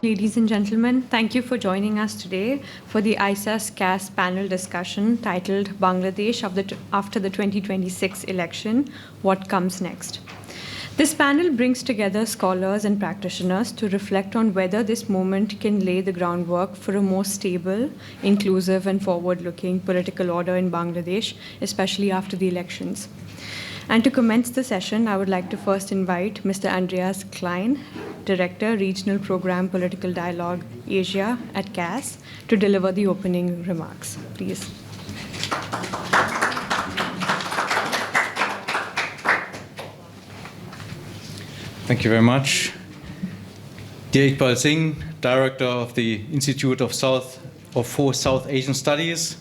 Ladies and gentlemen, thank you for joining us today for the ISAS-KAS panel discussion titled Bangladesh after the 2026 election, What Comes Next? This panel brings together scholars and practitioners to reflect on whether this moment can lay the groundwork for a more stable, inclusive, and forward-looking political order in Bangladesh, especially after the elections. And to commence the session, I would like to first invite Mr. Andreas Klein, Director, Regional Program Political Dialogue Asia at KAS, to deliver the opening remarks. Please. Thank you very much. Dear Iqbal Singh, Director of the Institute for South Asian Studies,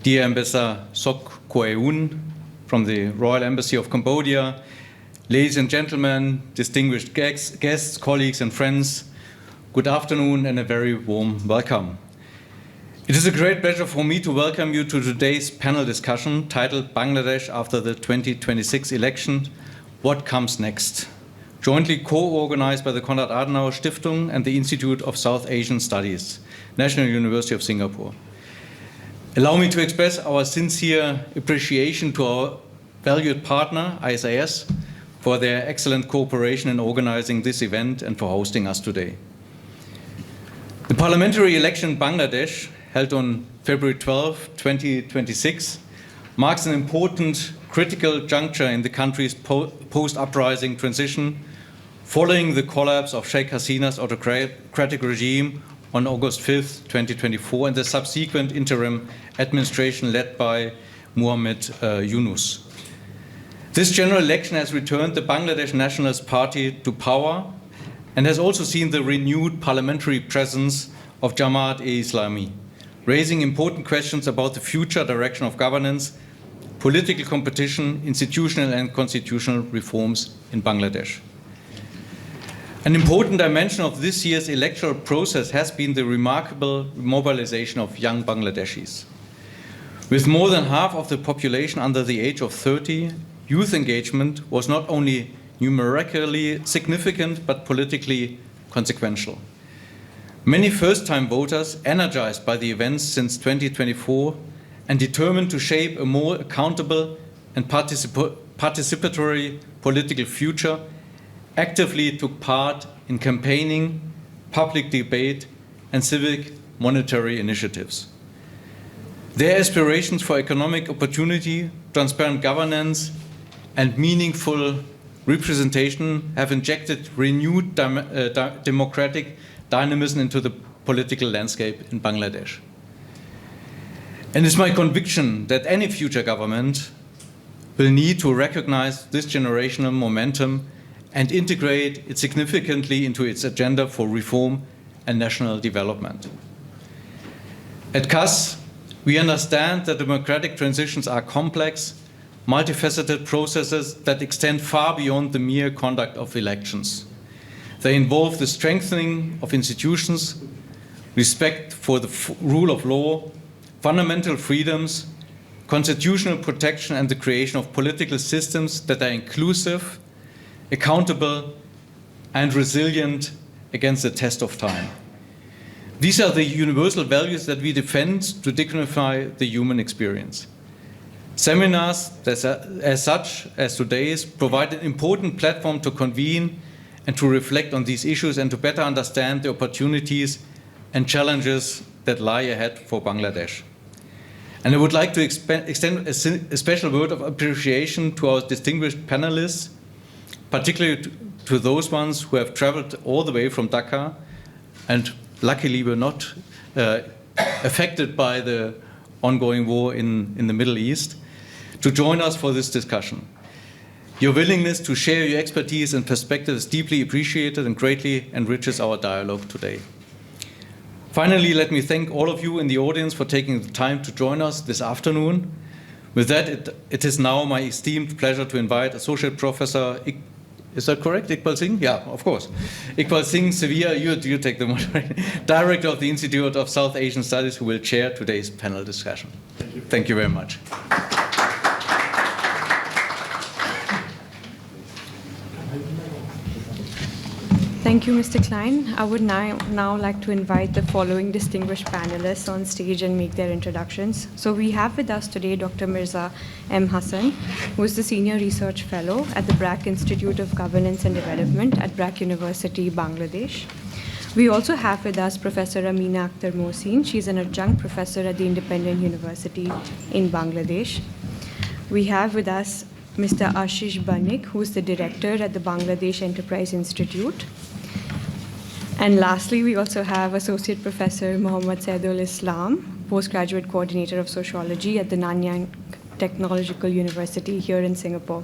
dear Ambassador Sok Koeun from the Royal Embassy of Cambodia, ladies and gentlemen, distinguished guests, colleagues and friends, good afternoon and a very warm welcome. It is a great pleasure for me to welcome you to today's panel discussion titled Bangladesh after the 2026 election, What Comes Next? Jointly co-organized by the Konrad Adenauer Stiftung and the Institute of South Asian Studies, National University of Singapore. Allow me to express our sincere appreciation to our valued partner, ISAS, for their excellent cooperation in organizing this event and for hosting us today. The parliamentary election in Bangladesh, held on February 12, 2026, marks an important critical juncture in the country's post-uprising transition following the collapse of Sheikh Hasina's autocratic regime on August 5, 2024, and the subsequent interim administration led by Muhammad Yunus. This general election has returned the Bangladesh Nationalist Party to power and has also seen the renewed parliamentary presence of Jamaat-e-Islami, raising important questions about the future direction of governance, political competition, institutional and constitutional reforms in Bangladesh. An important dimension of this year's electoral process has been the remarkable mobilization of young Bangladeshis. With more than half of the population under the age of 30, youth engagement was not only numerically significant but politically consequential. Many first-time voters, energized by the events since 2024 and determined to shape a more accountable and participatory political future, actively took part in campaigning, public debate, and civic monetary initiatives. Their aspirations for economic opportunity, transparent governance, and meaningful representation have injected renewed democratic dynamism into the political landscape in Bangladesh. And it's my conviction that any future government will need to recognize this generational momentum and integrate it significantly into its agenda for reform and national development. At KAS, we understand that democratic transitions are complex, multifaceted processes that extend far beyond the mere conduct of elections. They involve the strengthening of institutions, respect for the rule of law, fundamental freedoms, constitutional protection, and the creation of political systems that are inclusive, accountable, and resilient against the test of time. These are the universal values that we defend to dignify the human experience. Seminars, as such as today's, provide an important platform to convene and to reflect on these issues and to better understand the opportunities and challenges that lie ahead for Bangladesh. And I would like to extend a special word of appreciation to our distinguished panelists, particularly to those ones who have traveled all the way from Dhaka and luckily were not affected by the ongoing war in the Middle East, to join us for this discussion. Your willingness to share your expertise and perspective is deeply appreciated and greatly enriches our dialogue today. Finally, let me thank all of you in the audience for taking the time to join us this afternoon. With that, it is now my esteemed pleasure to invite Associate Professor, is that correct, Iqbal Singh? Yeah, of course. Iqbal Singh, Sevilla, you take the moderation. Director of the Institute of South Asian Studies, who will chair today's panel discussion. Thank you very much. Thank you, Mr. Klein. I would now like to invite the following distinguished panelists on stage and make their introductions. So we have with us today Dr. Mirza M. Hassan, who is the Senior Research Fellow at the BRAC Institute of Governance and Development at BRAC University, Bangladesh. We also have with us Professor Amina Akhtar Mohsin. She's an adjunct professor at the Independent University in Bangladesh. We have with us Mr. Ashish Banik, who is the director at the Bangladesh Enterprise Institute. And lastly, we also have Associate Professor Muhammad Saidul Islam, Postgraduate Coordinator of Sociology at the Nanyang Technological University here in Singapore.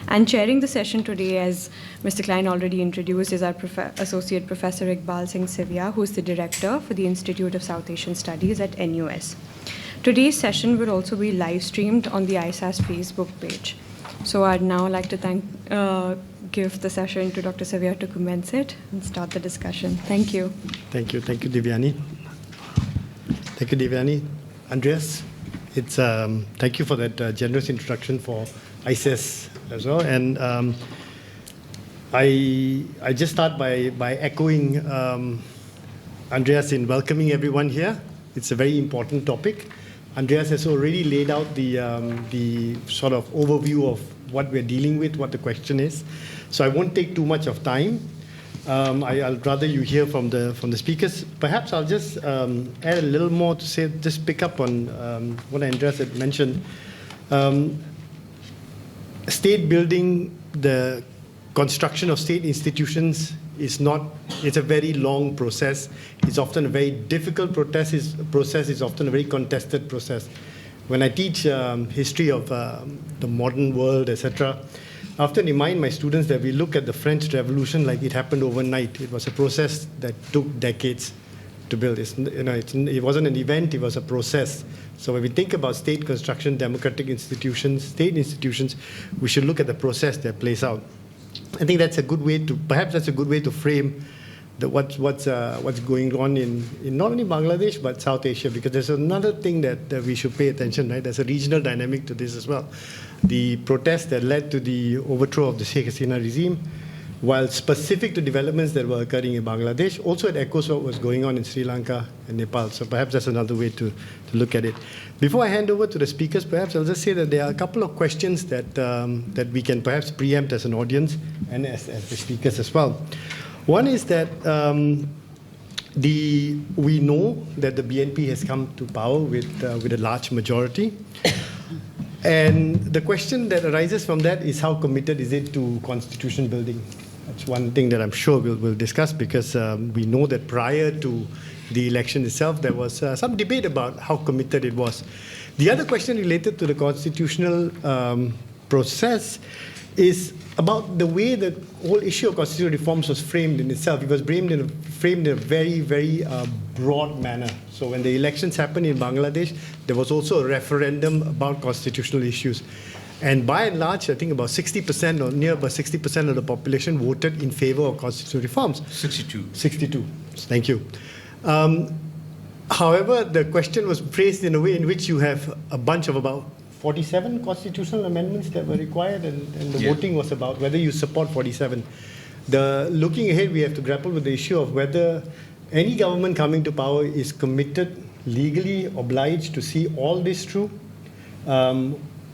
And chairing the session today, as Mr. Klein already introduced, is our Associate Professor Iqbal Singh Sivia, who is the Director for the Institute of South Asian Studies at NUS. Today's session will also be live streamed on the ISAS Facebook page. So I'd now like to give the session to Dr. Sivia to commence it and start the discussion. Thank you. Thank you, Divyani. Thank you, Divyani. Andreas, thank you for that generous introduction for ISAS as well. And I just start by echoing Andreas in welcoming everyone here. It's a very important topic. Andreas has already laid out the sort of overview of what we're dealing with, what the question is. So I won't take too much of time. I'll rather you hear from the speakers. Perhaps I'll just add a little more to say, just pick up on what Andreas had mentioned. State building, the construction of state institutions it's a very long process. It's often a very difficult process. It's often a very contested process. When I teach history of the modern world, etc., I often remind my students that we look at the French Revolution like it happened overnight. It was a process that took decades to build. It wasn't an event, it was a process. So when we think about state construction, democratic institutions, state institutions, we should look at the process that plays out. I think that's a good way to frame what's going on in not only Bangladesh but South Asia, because there's another thing that we should pay attention, right? There's a regional dynamic to this as well. The protests that led to the overthrow of the Sheikh Hasina regime, while specific to developments that were occurring in Bangladesh, also it echoes what was going on in Sri Lanka and Nepal. So perhaps that's another way to look at it. Before I hand over to the speakers, perhaps I'll just say that there are a couple of questions that we can perhaps preempt as an audience and as the speakers as well. One is that we know that the BNP has come to power with a large majority. And the question that arises from that is how committed is it to constitution building? That's one thing that I'm sure we'll discuss, because we know that prior to the election itself, there was some debate about how committed it was. The other question related to the constitutional process is about the way the whole issue of constitutional reforms was framed in itself. It was framed in a very, very broad manner. So when the elections happened in Bangladesh, there was also a referendum about constitutional issues. And by and large, I think about 60% or near about 60% of the population voted in favor of constitutional reforms. 62. Thank you. However, the question was phrased in a way in which you have a bunch of about 47 constitutional amendments that were required, and the voting was about whether you support 47. Looking ahead, we have to grapple with the issue of whether any government coming to power is committed, legally obliged to see all this through,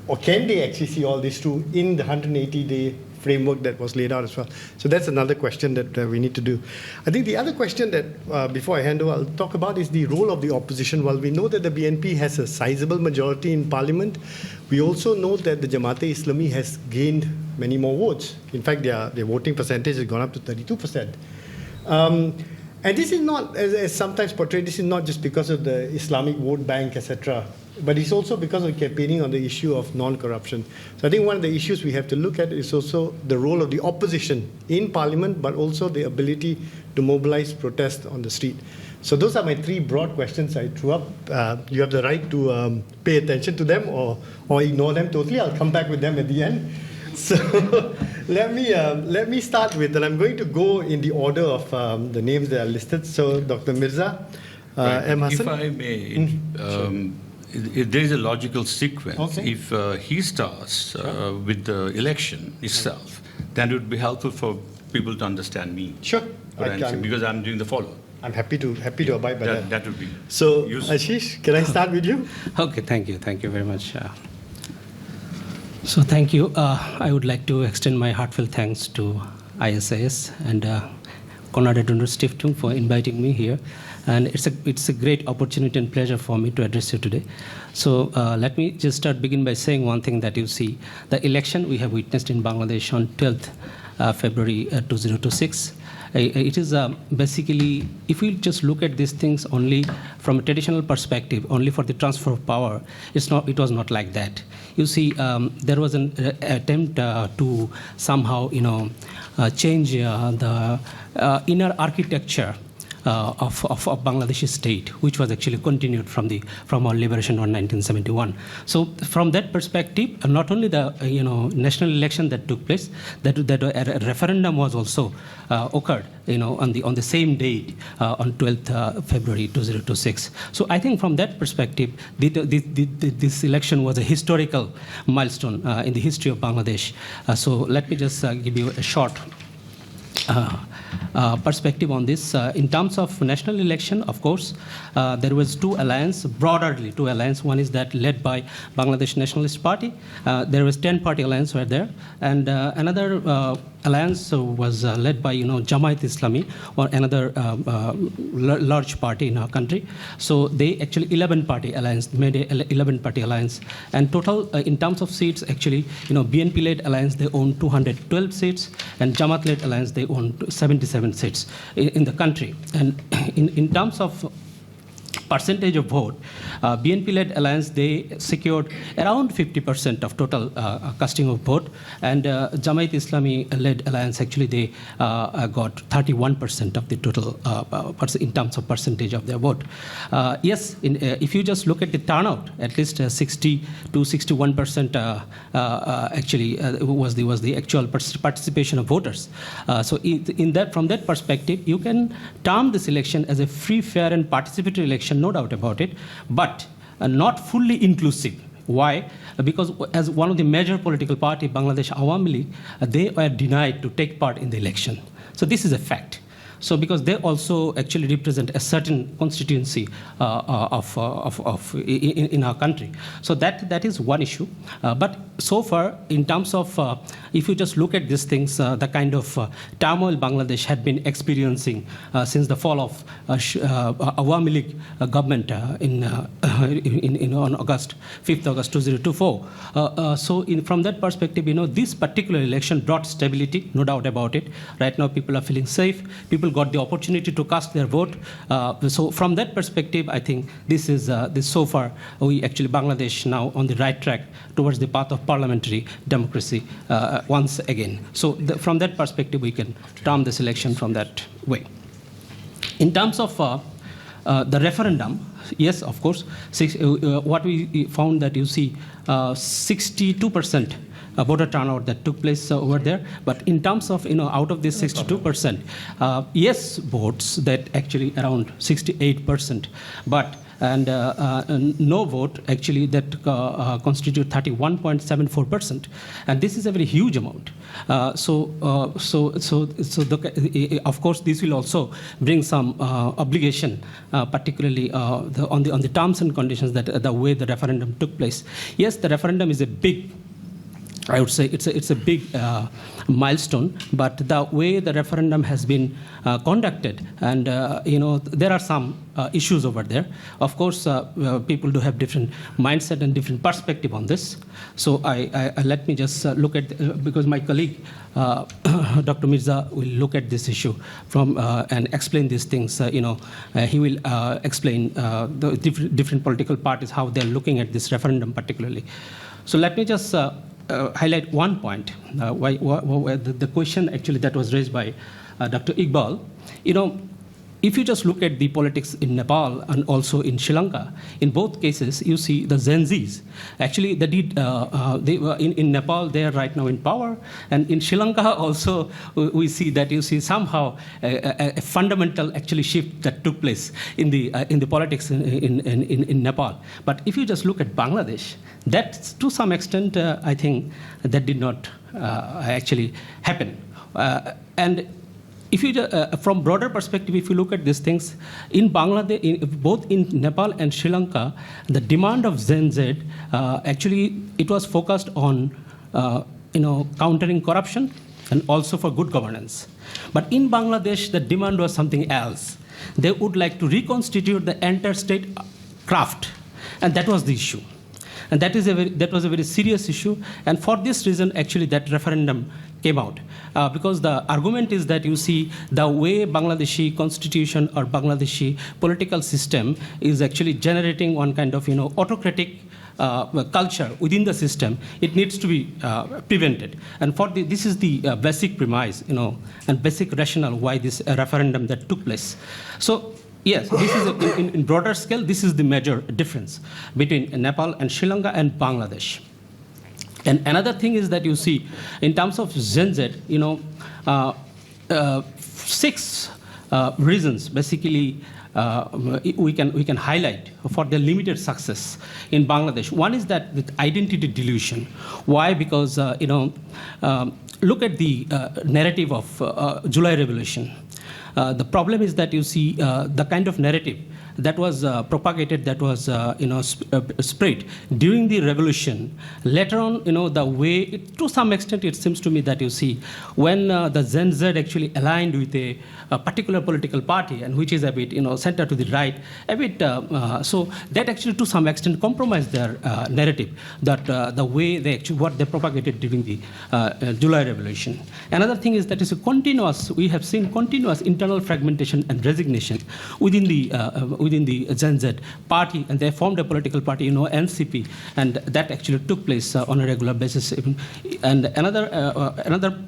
or can they actually see all this through in the 180-day framework that was laid out as well. So that's another question that we need to do. I think the other question that, before I hand over, I'll talk about is the role of the opposition. While we know that the BNP has a sizable majority in parliament, we also know that the Jamaat-e-Islami has gained many more votes. In fact, their voting percentage has gone up to 32%. And this is not, as sometimes portrayed, this is not just because of the Islamic vote bank, etc., but it's also because of campaigning on the issue of non-corruption. So I think one of the issues we have to look at is also the role of the opposition in parliament, but also the ability to mobilize protest on the street. So those are my three broad questions I threw up. You have the right to pay attention to them or ignore them totally. I'll come back with them at the end. So let me start with, and I'm going to go in the order of the names that are listed. So Dr. Mirza M. Hassan. If I may, there is a logical sequence. Okay. If he starts with the election itself, then it would be helpful for people to understand me. Sure. What I'm saying, because I'm doing the follow. I'm happy to abide by that. That would be So, useful. Ashish, can I start with you? Okay, thank you very much. So thank you. I would like to extend my heartfelt thanks to ISAS and Konrad Adenauer Stiftung for inviting me here. And it's a great opportunity and pleasure for me to address you today. So let me just begin by saying one thing that you see. The election we have witnessed in Bangladesh on 12th February 2026. It is basically, if we just look at these things only from a traditional perspective, only for the transfer of power, it was not like that. You see, there was an attempt to somehow, change the inner architecture of Bangladeshi state, which was actually continued from our liberation on 1971. So from that perspective, not only the national election that took place, that a referendum was also occurred on the same date on 12th February 2026. So I think from that perspective, this election was a historical milestone in the history of Bangladesh. So let me just give you a short perspective on this. In terms of national election, of course, there was broadly two alliances. One is that led by Bangladesh Nationalist Party. There was 10-party alliance were there, and another alliance was led by Jamaat-e-Islami, or another large party in our country. So they actually 11-party alliance, made a 11-party alliance, and total in terms of seats, actually BNP-led alliance, they own 212 seats, and Jamaat-led alliance, they own 77 seats in the country. And in terms of percentage of vote, BNP-led alliance, they secured around 50% of total casting of vote, and Jamaat-e-Islami-led alliance, actually they got 31% of the total in terms of percentage of their vote. Yes, if you just look at the turnout, at least 60 to 61% actually was the actual participation of voters. So from that perspective, you can term this election as a free, fair, and participatory election, no doubt about it, but not fully inclusive. Why? Because as one of the major political party, Bangladesh Awami League, they were denied to take part in the election. So this is a fact. So because they also actually represent a certain constituency in our country. So that is one issue. But so far, in terms of, if you just look at these things, the kind of turmoil Bangladesh had been experiencing since the fall of Awami League government on August 5th August 2024. So from that perspective, this particular election brought stability, no doubt about it. Right now, people are feeling safe. People got the opportunity to cast their vote. So from that perspective, I think this so far, Bangladesh now on the right track towards the path of parliamentary democracy once again. So from that perspective, we can term this election from that way. In terms of the referendum, yes, of course, what we found that 62% voter turnout that took place over there. But in terms of, out of this 62%, yes votes, that actually around 68%. But no vote, actually, that constitute 31.74%, and this is a very huge amount. Of course, this will also bring some obligation, particularly on the terms and conditions that the way the referendum took place. Yes, the referendum is a big, I would say it's a big milestone, but the way the referendum has been conducted, and there are some issues over there. Of course, people do have different mindset and different perspective on this. So let me just look at, because my colleague Dr. Mirza will look at this issue from and explain these things. He will explain the different political parties how they're looking at this referendum particularly. So let me just highlight one point, the question actually that was raised by Dr. Iqbal. If you just look at the politics in Nepal and also in Sri Lanka, in both cases, you see the Gen Zs. Actually, they were in Nepal, they are right now in power. And in Sri Lanka also, we see that somehow a fundamental actually shift that took place in the politics in Nepal. But if you just look at Bangladesh, that to some extent, I think that did not actually happen. and if you, from broader perspective, if you look at these things, in Bangladesh, both in Nepal and Sri Lanka, the demand of Gen Z, actually, it was focused on, countering corruption and also for good governance. But in Bangladesh, the demand was something else. They would like to reconstitute the interstate craft, and that was the issue. And that was a very serious issue. And for this reason, actually, that referendum came out. Because the argument is that you see the way Bangladeshi constitution or Bangladeshi political system is actually generating one kind of autocratic culture within the system, it needs to be prevented. And this is the basic premise, and basic rationale why this referendum that took place. So yes, this is in broader scale, this is the major difference between Nepal and Sri Lanka and Bangladesh. And another thing is that you see, in terms of Gen Z, 6 reasons basically we can highlight for their limited success in Bangladesh. One is that the identity delusion. Why? Because look at the narrative of July Revolution. The problem is that you see the kind of narrative that was propagated, that was spread during the revolution. Later on, the way, to some extent, it seems to me that you see when the Gen Z actually aligned with a particular political party, and which is a bit, center to the right, a bit. So that actually, to some extent, compromised their narrative. That the way they actually what they propagated during the July Revolution. Another thing is that is a continuous. We have seen continuous internal fragmentation and resignation within the Gen Z party, and they formed a political party, NCP, and that actually took place on a regular basis. And another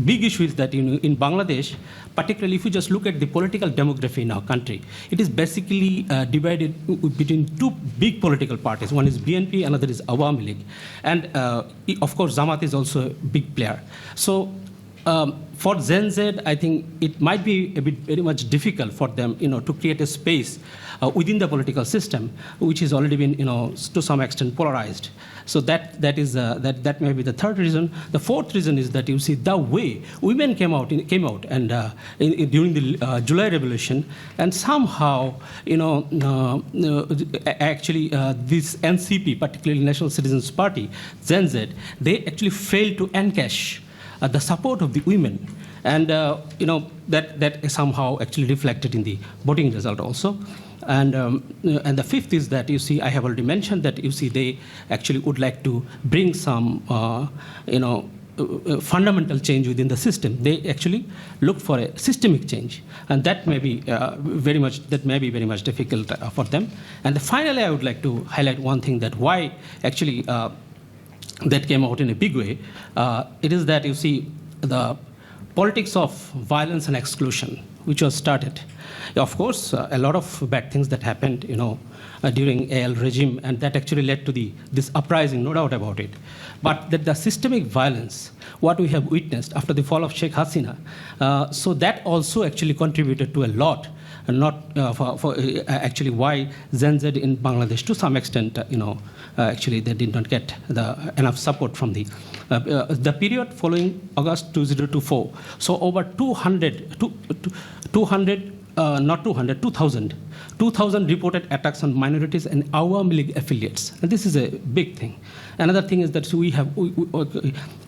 big issue is that in Bangladesh, particularly if you just look at the political demography in our country, it is basically divided between 2 big political parties. One is BNP, another is Awami League. And of course, Jamaat is also a big player. So for Gen Z, I think it might be a bit very much difficult for them, to create a space within the political system, which has already been, to some extent polarized. So that may be the third reason. The fourth reason is that you see the way women came out and during the July Revolution, and somehow, actually this NCP, particularly National Citizens Party, Gen Z, they actually failed to encash the support of the women, and that somehow actually reflected in the voting result also. And the fifth is that you see, I have already mentioned that you see they actually would like to bring some fundamental change within the system. They actually look for a systemic change, and that may be very much difficult for them. And finally, I would like to highlight one thing, that why actually that came out in a big way. It is that you see the politics of violence and exclusion, which was started. Of course, a lot of bad things that happened, during AL regime, and that actually led to this uprising, no doubt about it. But that the systemic violence, what we have witnessed after the fall of Sheikh Hasina, so that also actually contributed to a lot, and not for actually why Gen Z in Bangladesh, to some extent, actually they did not get enough support from the period following August 2024. So over 2,000 reported attacks on minorities and Awami League affiliates. And this is a big thing. Another thing is that we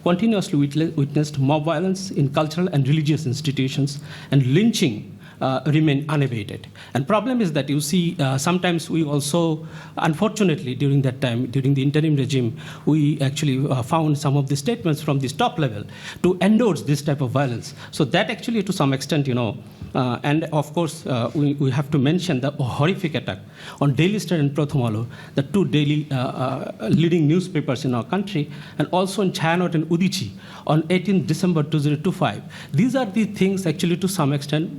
continuously witnessed mob violence in cultural and religious institutions, and lynching remain unabated. And problem is that you see sometimes we also, unfortunately, during that time, during the interim regime, we actually found some of the statements from this top level to endorse this type of violence. So that actually, to some extent, and of course, we have to mention the horrific attack on Daily Star and Pratham Alo, the 2 daily leading newspapers in our country, and also in Chayanot and Udichi on 18 December 2025. These are the things actually, to some extent,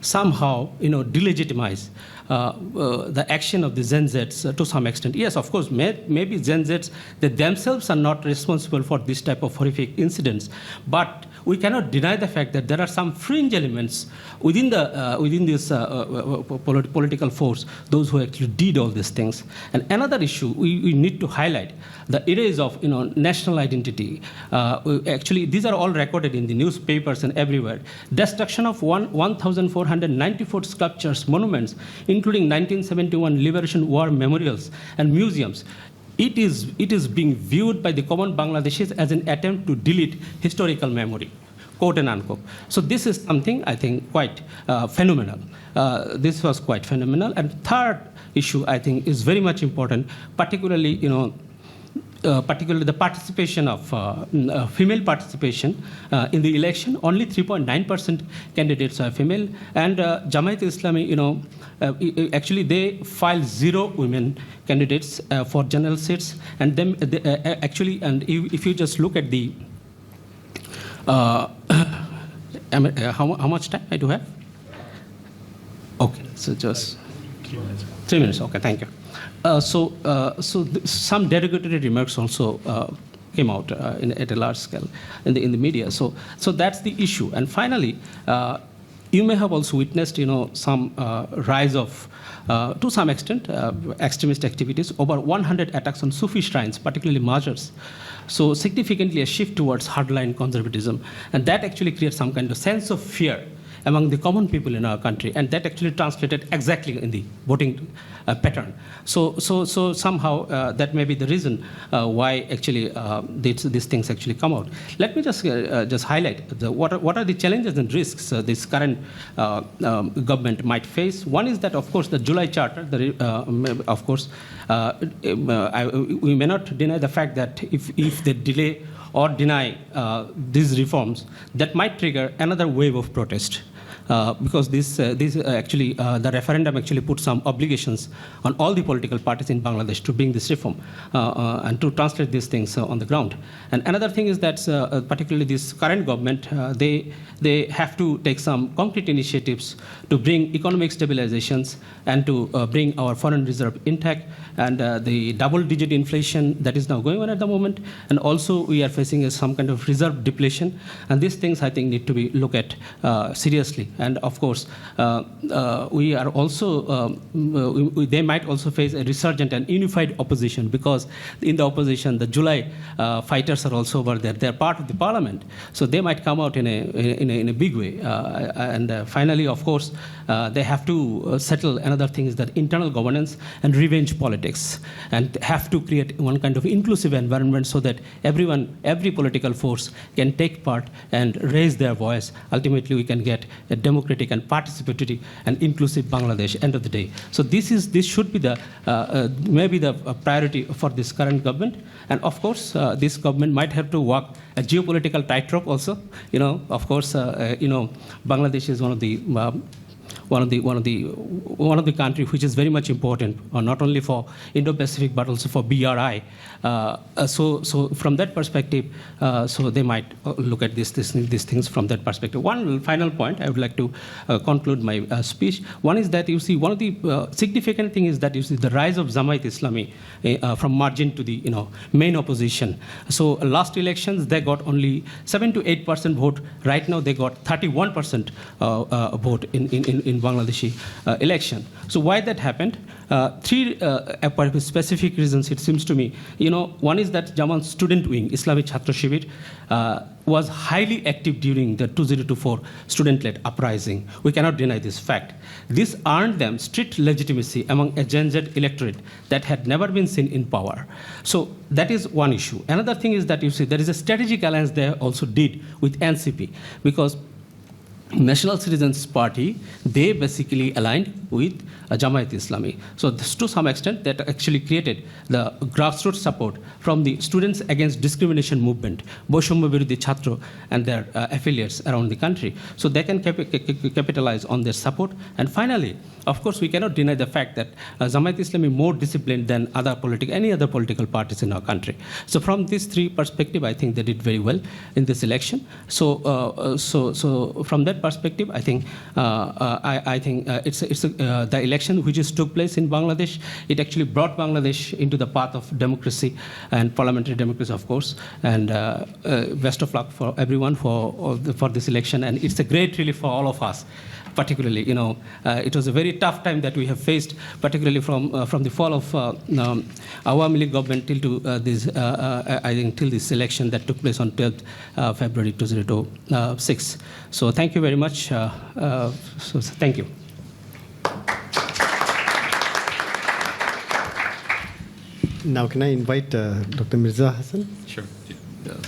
somehow, delegitimize the action of the Gen Zs to some extent. Yes, of course, maybe Gen Zs, they themselves are not responsible for this type of horrific incidents, but we cannot deny the fact that there are some fringe elements within this political force, those who actually did all these things. And another issue we need to highlight, the erase of national identity. Actually, these are all recorded in the newspapers and everywhere. Destruction of 1,494 sculptures, monuments, including 1971 Liberation War memorials and museums. It is being viewed by the common Bangladeshis as an attempt to delete historical memory, quote and unquote. So this is something I think quite phenomenal. This was quite phenomenal. And third issue I think is very much important, particularly the participation of female participation in the election. Only 3.9% candidates are female, and Jamaat-e-Islami, actually they filed 0 women candidates for general seats, and them actually, and if you just look at the how much time I do have? Okay, so just 3 minutes. Okay, thank you. Some derogatory remarks also came out at a large scale in the media. So that's the issue. And finally, you may have also witnessed, some rise of, to some extent, extremist activities. Over 100 attacks on Sufi shrines, particularly mazars. So significantly a shift towards hardline conservatism, and that actually creates some kind of sense of fear among the common people in our country, and that actually translated exactly in the voting pattern. So somehow that may be the reason why actually these things actually come out. Let me just highlight what are the challenges and risks this current government might face. One is that, of course, the July Charter, of course, we may not deny the fact that if they delay or deny these reforms, that might trigger another wave of protest. Because actually the referendum actually put some obligations on all the political parties in Bangladesh to bring this reform and to translate these things on the ground. And another thing is that particularly this current government, they have to take some concrete initiatives to bring economic stabilizations and to bring our foreign reserve intact, and the double-digit inflation that is now going on at the moment, and also we are facing some kind of reserve depletion, and these things I think need to be looked at seriously. And of course, we are also, they might also face a resurgent and unified opposition, because in the opposition, the July fighters are also over there. They're part of the parliament, so they might come out in a big way. And finally, of course, they have to settle another thing is that internal governance and revenge politics, and have to create one kind of inclusive environment so that every political force can take part and raise their voice. Ultimately, we can get a democratic and participatory and inclusive Bangladesh end of the day. So this should be the maybe the priority for this current government. And of course, this government might have to walk a geopolitical tightrope also. Of course, Bangladesh is one of the country which is very much important, not only for Indo-Pacific but also for BRI. So from that perspective, so they might look at these things from that perspective. One final point I would like to conclude my speech. One is that you see one of the significant thing is that you see the rise of Jamaat-e-Islami from margin to the main opposition. So last elections they got only 7 to 8% vote. Right now they got 31% vote in Bangladeshi election. So why that happened? Three specific reasons it seems to me. One is that Jamaat student wing, Islamic Chhatra Shibir, was highly active during the 2024 student-led uprising. We cannot deny this fact. This earned them strict legitimacy among a Gen Z electorate that had never been seen in power. So that is one issue. Another thing is that you see there is a strategic alliance they also did with NCP, because National Citizens Party, they basically aligned with Jamaat-e-Islami. So this, to some extent, that actually created the grassroots support from the Students Against Discrimination movement, Boishomya Birudhi Chhatro, and their affiliates around the country. So they can capitalize on their support. And finally, of course, we cannot deny the fact that Jamaat-e-Islami more disciplined than any other political parties in our country. So from these three perspectives, I think they did very well in this election. So from that that perspective, I think the election which took place in Bangladesh, it actually brought Bangladesh into the path of democracy and parliamentary democracy, of course. And best of luck for everyone for this election. And it's a great relief for all of us. Particularly, it was a very tough time that we have faced, particularly from the fall of Awami League government till this election that took place on 12th February 2006. So thank you very much. Thank you. Now, can I invite Dr. Mirza Hassan? Sure.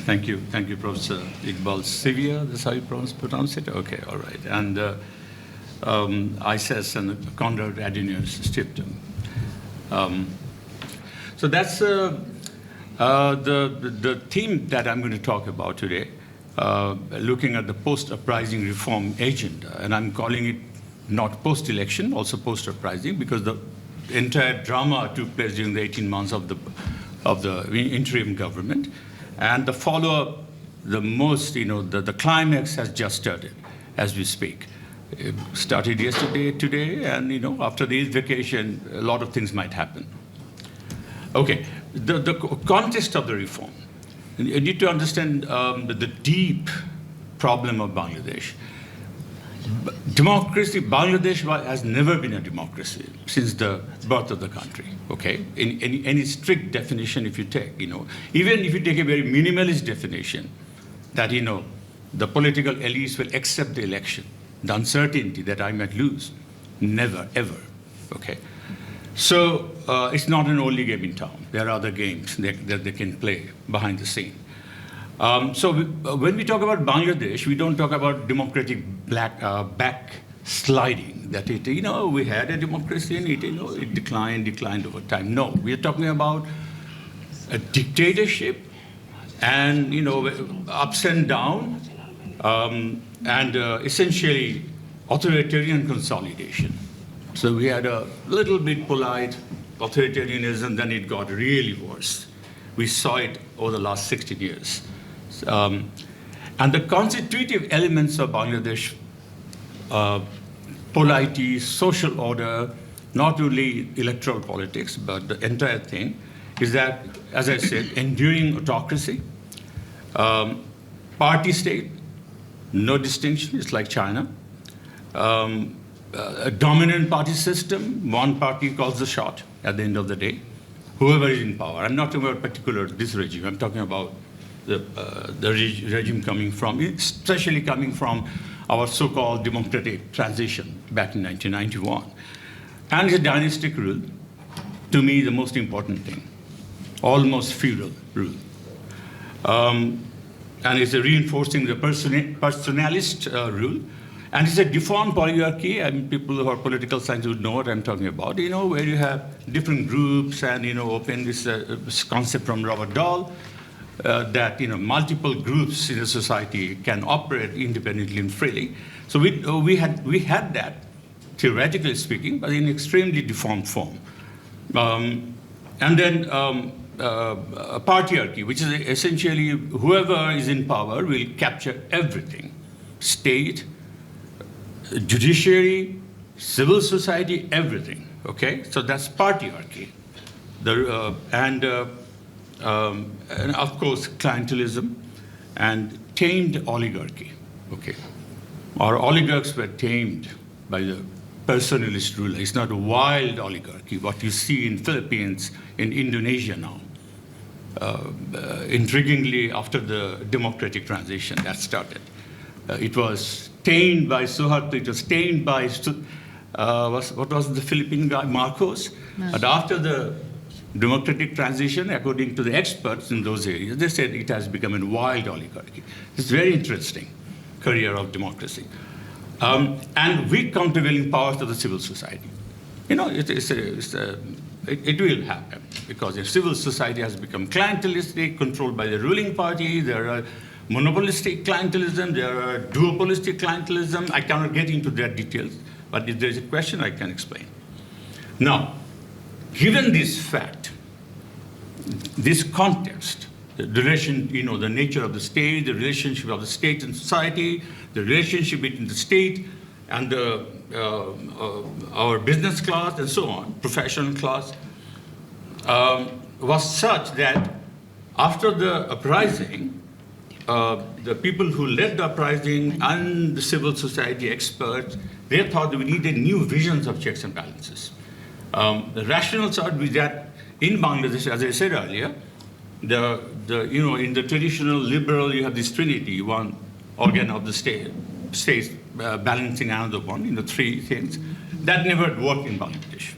Thank you, Professor Iqbal Sivia. That's how you pronounce it? Okay, all right. And ISAS and the Konrad Adenauer Stiftung. So that's the theme that I'm going to talk about today, looking at the post-uprising reform agenda. And I'm calling it not post-election, also post-uprising, because the entire drama took place during the 18 months of the interim government. And the follow-up, the climax has just started as we speak. It started yesterday, today, and after the Eid vacation, a lot of things might happen. Okay, the context of the reform. You need to understand the deep problem of Bangladesh. Democracy, Bangladesh has never been a democracy since the birth of the country, okay? In any strict definition if you take, even if you take a very minimalist definition, that, the political elites will accept the election, the uncertainty that I might lose, never, ever, okay? So it's not an only game in town. There are other games that they can play behind the scene. When we talk about Bangladesh, we don't talk about democratic backsliding, that we had a democracy and it declined over time. No, we are talking about a dictatorship and, ups and downs, and essentially authoritarian consolidation. So we had a little bit polite authoritarianism, then it got really worse. We saw it over the last 16 years. And the constitutive elements of Bangladesh, polity, social order, not only electoral politics, but the entire thing, is that, as I said, enduring autocracy, party state, no distinction, it's like China, a dominant party system, one party calls the shot at the end of the day, whoever is in power. I'm not talking about particular this regime, I'm talking about the regime coming from, especially coming from our so-called democratic transition back in 1991. And it's a dynastic rule, to me the most important thing, almost feudal rule. And it's a reinforcing the personalist rule. And it's a deformed oligarchy, and people who are political science would know what I'm talking about, where you have different groups and, open this concept from Robert Dahl, that, multiple groups in a society can operate independently and freely. So we had that, theoretically speaking, but in extremely deformed form. And then a partyarchy, which is essentially whoever is in power will capture everything, state, judiciary, civil society, everything, okay? So that's partyarchy. And of course, clientelism and tamed oligarchy, okay? Our oligarchs were tamed by the personalist ruler. It's not a wild oligarchy, what you see in Philippines, in Indonesia now. Intriguingly, after the democratic transition that started. It was tamed by Suharto, it was tamed by, what was the Philippine guy, Marcos? But after the democratic transition, according to the experts in those areas, they said it has become a wild oligarchy. It's very interesting career of democracy. And weak countervailing powers to the civil society. It will happen because if civil society has become clientelistic, controlled by the ruling party, there are monopolistic clientelism, there are duopolistic clientelism. I cannot get into their details, but if there's a question, I can explain. Now, given this fact, this context, relation, the nature of the state, the relationship of the state and society, the relationship between the state and our business class and so on, professional class, was such that after the uprising, the people who led the uprising and the civil society experts, they thought that we needed new visions of checks and balances. The rationale thought was that in Bangladesh, as I said earlier, in the traditional liberal, you have this trinity, one organ of the state balancing another one, three things. That never worked in Bangladesh.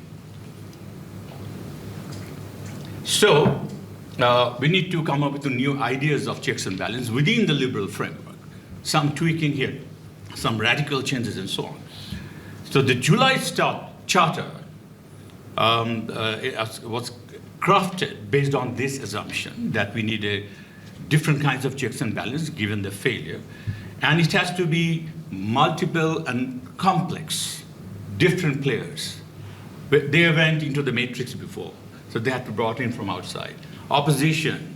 So we need to come up with new ideas of checks and balances within the liberal framework. Some tweaking here, some radical changes and so on. So the July Charter was crafted based on this assumption that we need different kinds of checks and balances given the failure. And it has to be multiple and complex, different players. They went into the matrix before, so they had to be brought in from outside. Opposition,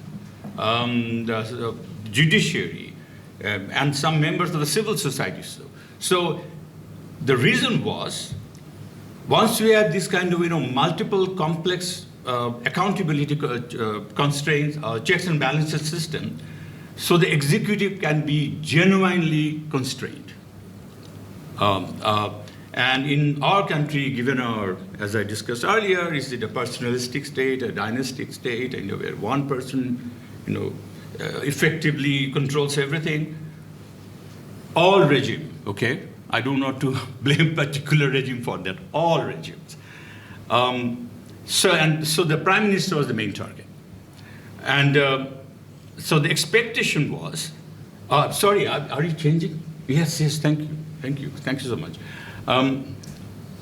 the judiciary, and some members of the civil society. So the reason was, once we have this kind of multiple complex accountability constraints, checks and balances system, so the executive can be genuinely constrained. And in our country, given our, as I discussed earlier, is it a personalistic state, a dynastic state, and where one person, effectively controls everything? All regime, okay? I do not to blame particular regime for that. All regimes. So the prime minister was the main target, and so the expectation was. Sorry, are you changing? Yes. Thank you so much.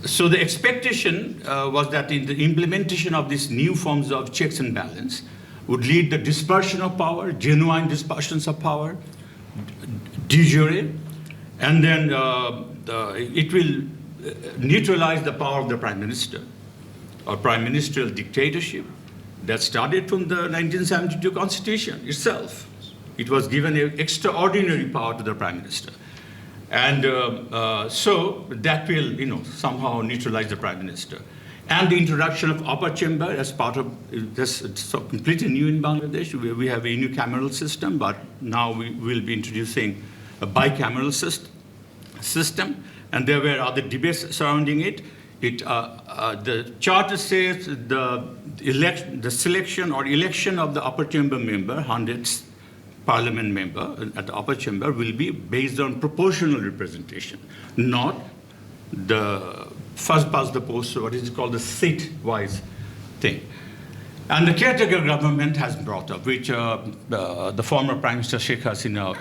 So the expectation was that in the implementation of these new forms of checks and balance would lead the dispersion of power, genuine dispersions of power, de jure, and then it will neutralize the power of the prime minister, or prime ministerial dictatorship that started from the 1972 Constitution itself. It was given an extraordinary power to the prime minister. And so that will, somehow neutralize the prime minister. And the introduction of upper chamber as part of this, so completely new in Bangladesh. We have a unicameral system, but now we will be introducing a bicameral system. And there were other debates surrounding it. The charter says the selection or election of the upper chamber member, 100th parliament member at the upper chamber, will be based on proportional representation, not the first past the post, what is called the seat-wise thing. And the caretaker government has brought up, which the former Prime Minister Sheikh Hasina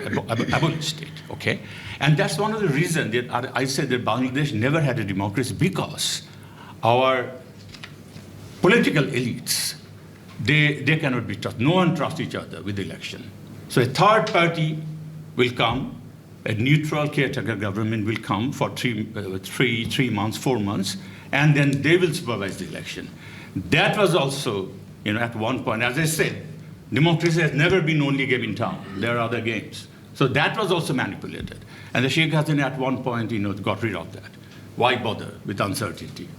abolished it, okay? And that's one of the reasons that I said that Bangladesh never had a democracy, because our political elites, they cannot be trusted. No one trusts each other with the election. So a third party will come, a neutral caretaker government will come for 3 months, 4 months, and then they will supervise the election. That was also, at one point, as I said, democracy has never been only game in town. There are other games. So that was also manipulated. And the Sheikh Hasina at one point, got rid of that. Why bother with uncertainty,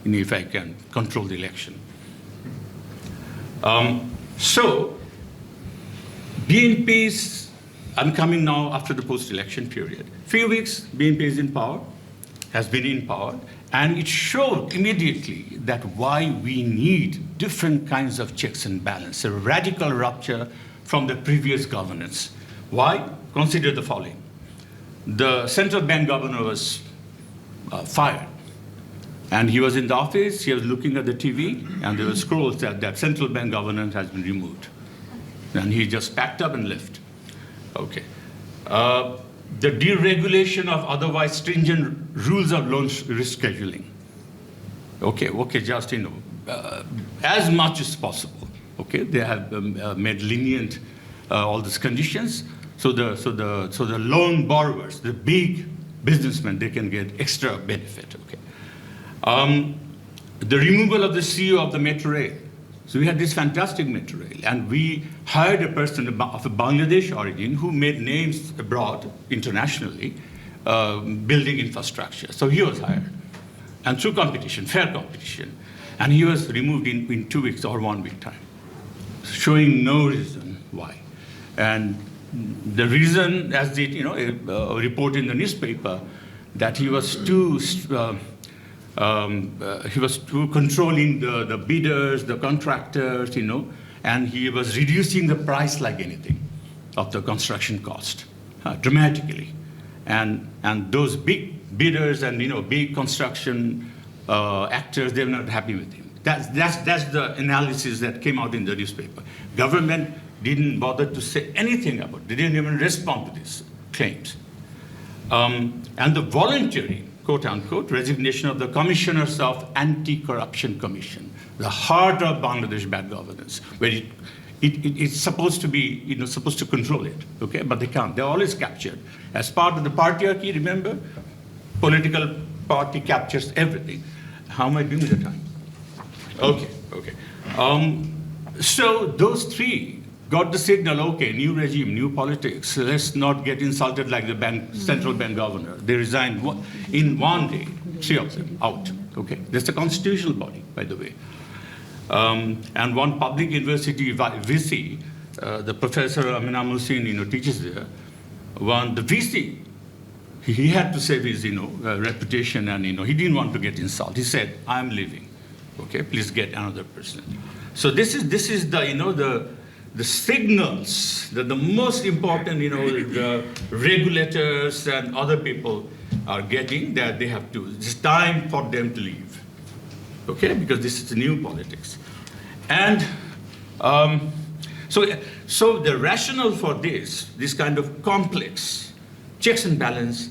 if I can control the election? So BNP's, I'm coming now after the post-election period. Few weeks, BNP is in power, has been in power, and it showed immediately that why we need different kinds of checks and balances, a radical rupture from the previous governance. Why? Consider the following. The central bank governor was fired, and he was in the office, he was looking at the TV, and there were scrolls that central bank governor has been removed. And he just packed up and left. Okay. The deregulation of otherwise stringent rules of loan rescheduling. Okay, just, as much as possible. Okay, they have made lenient all these conditions. So the loan borrowers, the big businessmen, they can get extra benefit. Okay. The removal of the CEO of the Metro Rail. So we had this fantastic metro rail, and we hired a person of a Bangladesh origin who made names abroad, internationally, building infrastructure. So he was hired. And through competition, fair competition. And he was removed in 2 weeks or 1 week time, showing no reason why. And the reason, as it, a report in the newspaper, that he was too controlling the bidders, the contractors, and he was reducing the price like anything of the construction cost dramatically. And those big bidders and big construction actors, they're not happy with him. That's the analysis that came out in the newspaper. Government didn't bother to say anything about it. They didn't even respond to these claims. And the voluntary, quote unquote, resignation of the commissioners of Anti-Corruption Commission, the heart of Bangladesh bad governance, where it's supposed to be, supposed to control it, okay? But they can't. They're always captured. As part of the partyarchy, remember? Political party captures everything. How am I doing with the time? Okay. So those three got the signal, okay, new regime, new politics. Let's not get insulted like the central bank governor. They resigned in 1 day, 3 of them out, okay? That's a constitutional body, by the way. And one public university VC, the professor Amina Musin, teaches there. The VC, he had to save his, reputation, and he didn't want to get insulted. He said, "I'm leaving. Okay, please get another person." So this is the signals that the most important, the regulators and other people are getting, that they have to. It's time for them to leave. Okay, because this is new politics. And so the rationale for this kind of complex checks and balance,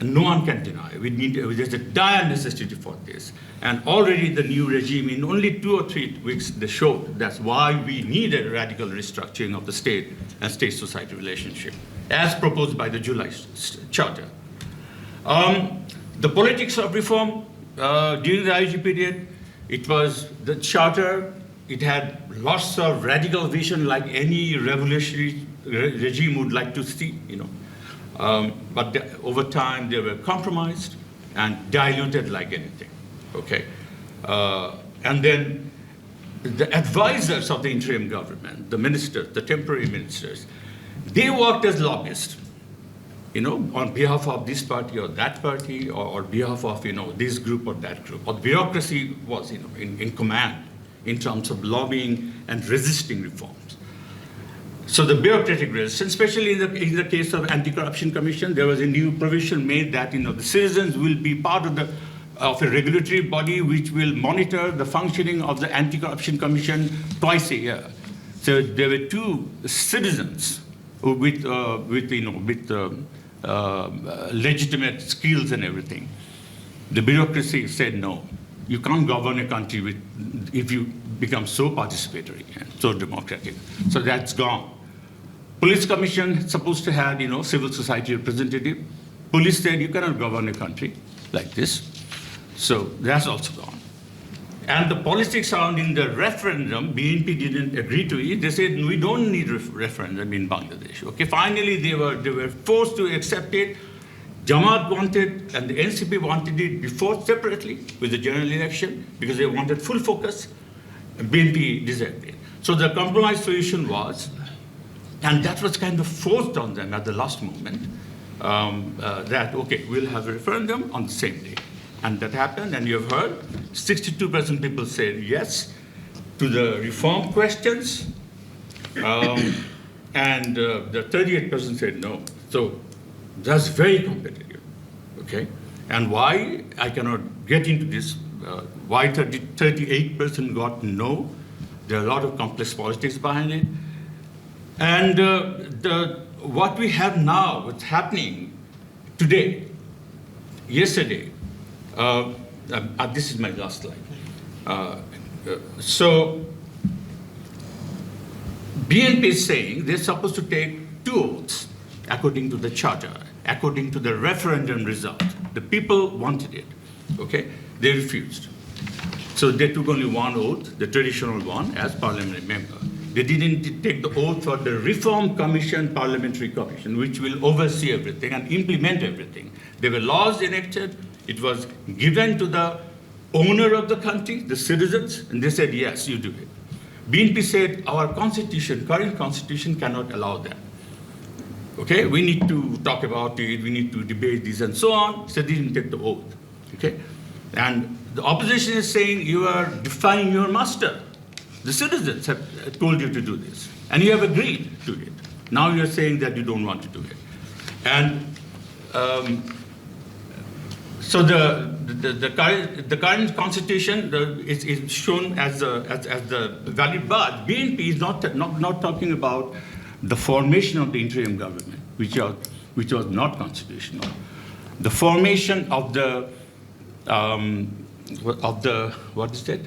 no one can deny. There's a dire necessity for this. And already the new regime, in only 2 or 3 weeks, they showed that's why we need a radical restructuring of the state and state-society relationship, as proposed by the July Charter. The politics of reform during the IG period, it was the charter. It had lots of radical vision, like any revolutionary regime would like to see, But over time, they were compromised and diluted like anything. Okay, and then the advisors of the interim government, the ministers, the temporary ministers, they worked as lobbyists, on behalf of this party or that party, or behalf of, this group or that group. Or the bureaucracy was, in command in terms of lobbying and resisting reforms. So the bureaucratic resistance, especially in the case of Anti-Corruption Commission, there was a new provision made that, the citizens will be part of a regulatory body which will monitor the functioning of the Anti-Corruption Commission twice a year. So there were 2 citizens with legitimate skills and everything. The bureaucracy said no. You can't govern a country if you become so participatory and so democratic. So that's gone. Police commission supposed to have, civil society representative. Police said you cannot govern a country like this. So that's also gone. And the politics surrounding the referendum, BNP didn't agree to it. They said we don't need referendum in Bangladesh. Okay, finally they were forced to accept it. Jamaat wanted, and the NCP wanted it before separately with the general election because they wanted full focus. BNP disagreed. So the compromise solution was, and that was kind of forced on them at the last moment, that, okay, we'll have a referendum on the same day. And that happened, and you have heard, 62% people said yes to the reform questions, and the 38% said no. So that's very competitive, okay? And why? I cannot get into this. Why 38% got no? There are a lot of complex politics behind it. And what we have now, what's happening today, yesterday, this is my last slide. So BNP is saying they're supposed to take 2 oaths according to the charter, according to the referendum result. The people wanted it, okay? They refused. So they took only one oath, the traditional one, as parliamentary member. They didn't take the oath for the Reform Commission, Parliamentary Commission, which will oversee everything and implement everything. There were laws enacted. It was given to the owner of the country, the citizens, and they said, yes, you do it. BNP said, our constitution, current constitution, cannot allow that. Okay, we need to talk about it, we need to debate this and so on. So they didn't take the oath. Okay, and the opposition is saying you are defying your master. The citizens have told you to do this, and you have agreed to it. Now you're saying that you don't want to do it. And so the current constitution is shown as the valid, but BNP is not talking about the formation of the interim government, which was not constitutional. The formation of the what is that?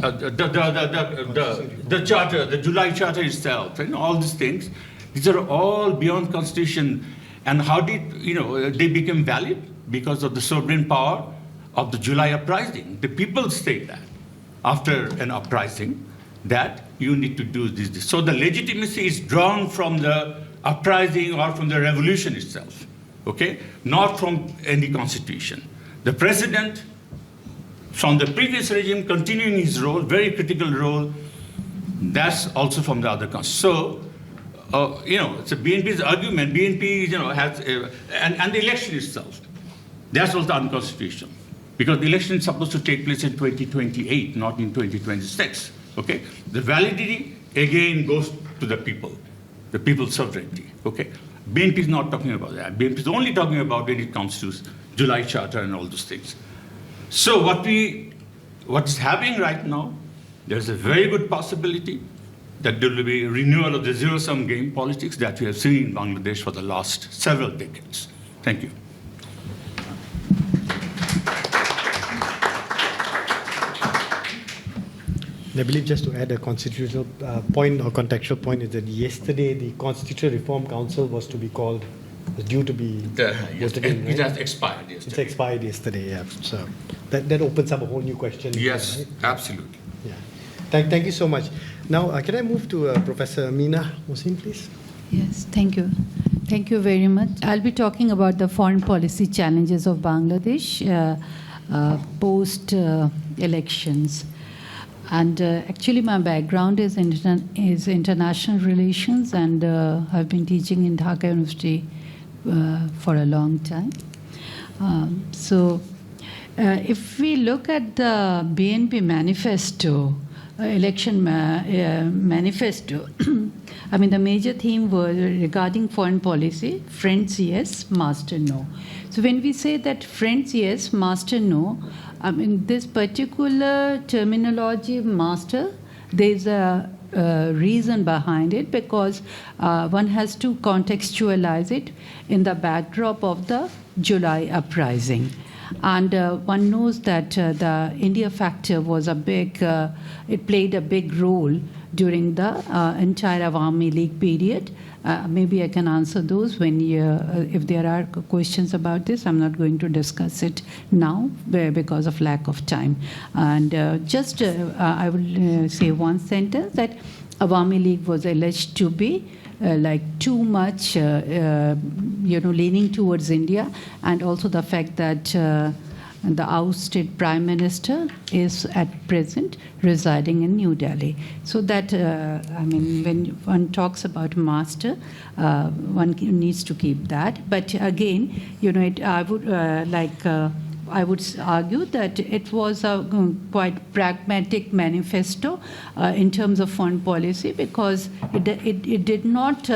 The charter, the July Charter itself, and all these things, these are all beyond constitution. And how did they become valid? Because of the sovereign power of the July uprising. The people say that after an uprising, that you need to do this. So the legitimacy is drawn from the uprising or from the revolution itself, okay? Not from any constitution. The president, from the previous regime, continuing his role, very critical role, that's also from the other constitution. So, it's a BNP's argument. BNP, has, and the election itself, that's also unconstitutional, because the election is supposed to take place in 2028, not in 2026. Okay, the validity again goes to the people's sovereignty. Okay, BNP is not talking about that. BNP is only talking about when it comes to July Charter and all those things. So what is happening right now, there's a very good possibility that there will be a renewal of the zero-sum game politics that we have seen in Bangladesh for the last several decades. Thank you. I believe just to add a constitutional point or contextual point is that yesterday the Constitutional Reform Council was to be called, was due to be voted in, right? It has expired yesterday. It's expired yesterday, yeah. So that opens up a whole new question. Yes, right? absolutely. Yeah. Thank you so much. Now, can I move to Professor Amina Mohsin, please? Yes, thank you. Thank you very much. I'll be talking about the foreign policy challenges of Bangladesh post-elections. And actually, my background is international relations, and I've been teaching in Dhaka University for a long time. If we look at the BNP manifesto, election manifesto, I mean, the major theme was regarding foreign policy: friends yes, master no. So when we say that friends yes, master no, I mean, this particular terminology, master, there's a reason behind it, because one has to contextualize it in the backdrop of the July uprising. And one knows that the India factor was a big, it played a big role during the entire Awami League period. Maybe I can answer those when if there are questions about this. I'm not going to discuss it now because of lack of time. And I will say one sentence that Awami League was alleged to be like too much, leaning towards India, and also the fact that the ousted Prime Minister is at present residing in New Delhi. So that, I mean, when one talks about master, one needs to keep that. But again, I would argue that it was a quite pragmatic manifesto in terms of foreign policy, because it did not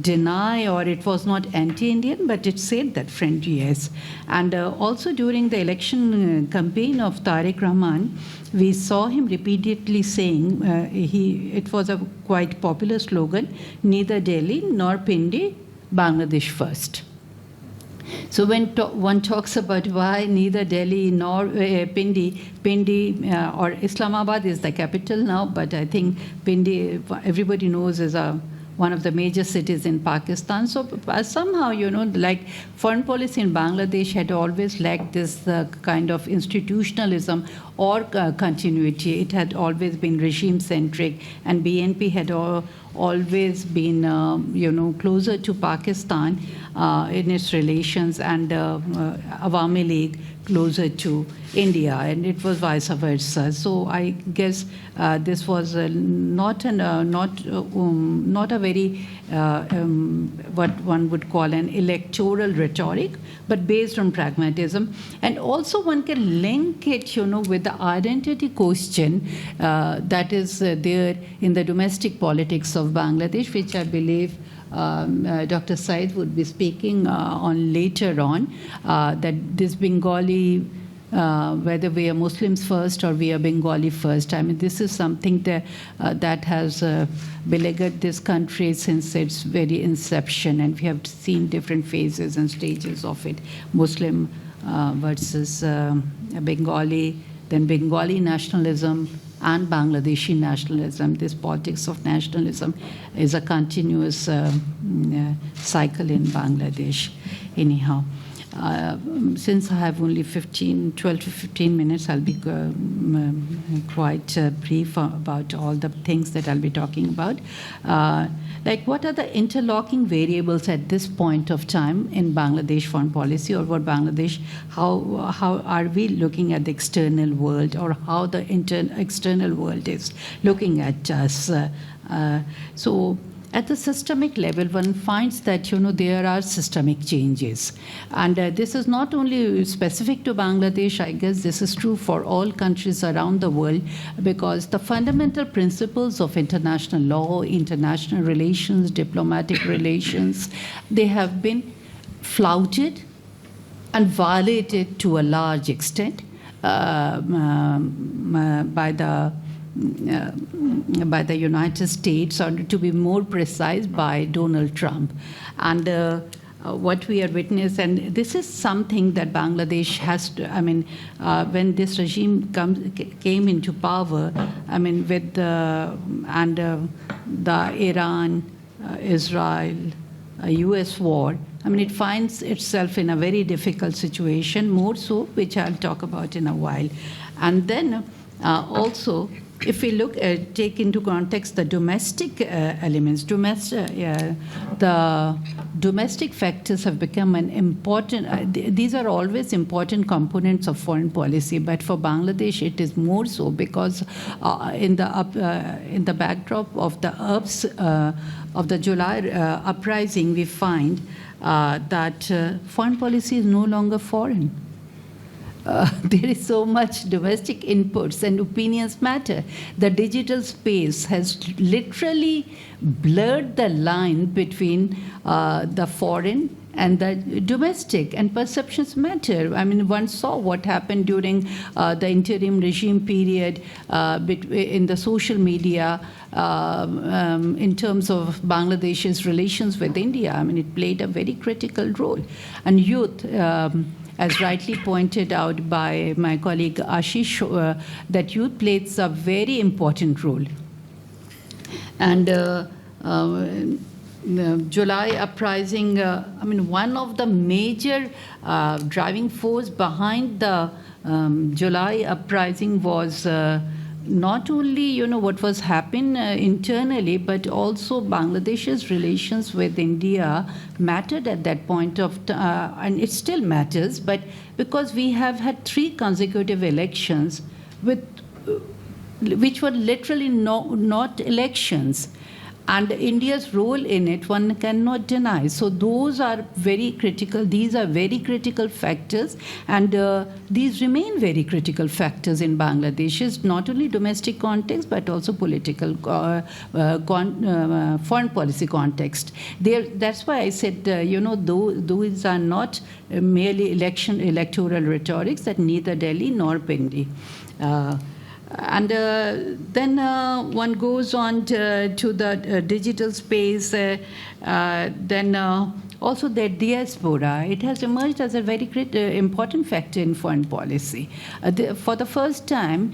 deny, or it was not anti-Indian, but it said that friend yes. And also during the election campaign of Tariq Rahman, we saw him repeatedly saying, it was a quite popular slogan, neither Delhi nor Pindi, Bangladesh first. So when one talks about why neither Delhi nor Pindi or Islamabad is the capital now, but I think Pindi, everybody knows, is one of the major cities in Pakistan. So somehow, like foreign policy in Bangladesh had always lacked this kind of institutionalism or continuity. It had always been regime-centric, and BNP had always been, closer to Pakistan in its relations, and Awami League closer to India, and it was vice versa. So I guess this was not a very what one would call an electoral rhetoric, but based on pragmatism. And also one can link it, with the identity question that is there in the domestic politics of Bangladesh, which I believe Dr. Said would be speaking on later on, that this Bengali, whether we are Muslims first or we are Bengali first, I mean, this is something that has beleaguered this country since its very inception, and we have seen different phases and stages of it, Muslim versus Bengali, then Bengali nationalism, and Bangladeshi nationalism. This politics of nationalism is a continuous cycle in Bangladesh. Anyhow, since I have only 12 to 15 minutes, I'll be quite brief about all the things that I'll be talking about. Like, what are the interlocking variables at this point of time in Bangladesh foreign policy, or what Bangladesh, how are we looking at the external world, or how the external world is looking at us? So at the systemic level, one finds that, there are systemic changes. And this is not only specific to Bangladesh, I guess this is true for all countries around the world, because the fundamental principles of international law, international relations, diplomatic relations, they have been flouted and violated to a large extent by the United States, or to be more precise, by Donald Trump. And what we are witnessing, and this is something that Bangladesh has to, when this regime came into power, with the Iran, Israel, US war, it finds itself in a very difficult situation, more so, which I'll talk about in a while. And then also, if we take into context the domestic elements, the domestic factors have become an important, these are always important components of foreign policy, but for Bangladesh it is more so, because in the backdrop of the July uprising, we find that foreign policy is no longer foreign. There is so much domestic inputs, and opinions matter. The digital space has literally blurred the line between the foreign and the domestic, and perceptions matter. One saw what happened during the interim regime period in the social media in terms of Bangladesh's relations with India. It played a very critical role. And youth, as rightly pointed out by my colleague Ashish, that youth plays a very important role. And the July uprising, one of the major driving force behind the July uprising was not only, what was happening internally, but also Bangladesh's relations with India mattered at that point of time, and it still matters, but because we have had 3 consecutive elections which were literally not elections. And India's role in it, one cannot deny. So those are very critical. These are very critical factors, and these remain very critical factors in Bangladesh's not only domestic context, but also political, foreign policy context. That's why I said, those are not merely electoral rhetorics, that neither Delhi nor Pindi. And then one goes on to the digital space. Then also the diaspora, it has emerged as a very important factor in foreign policy. For the first time,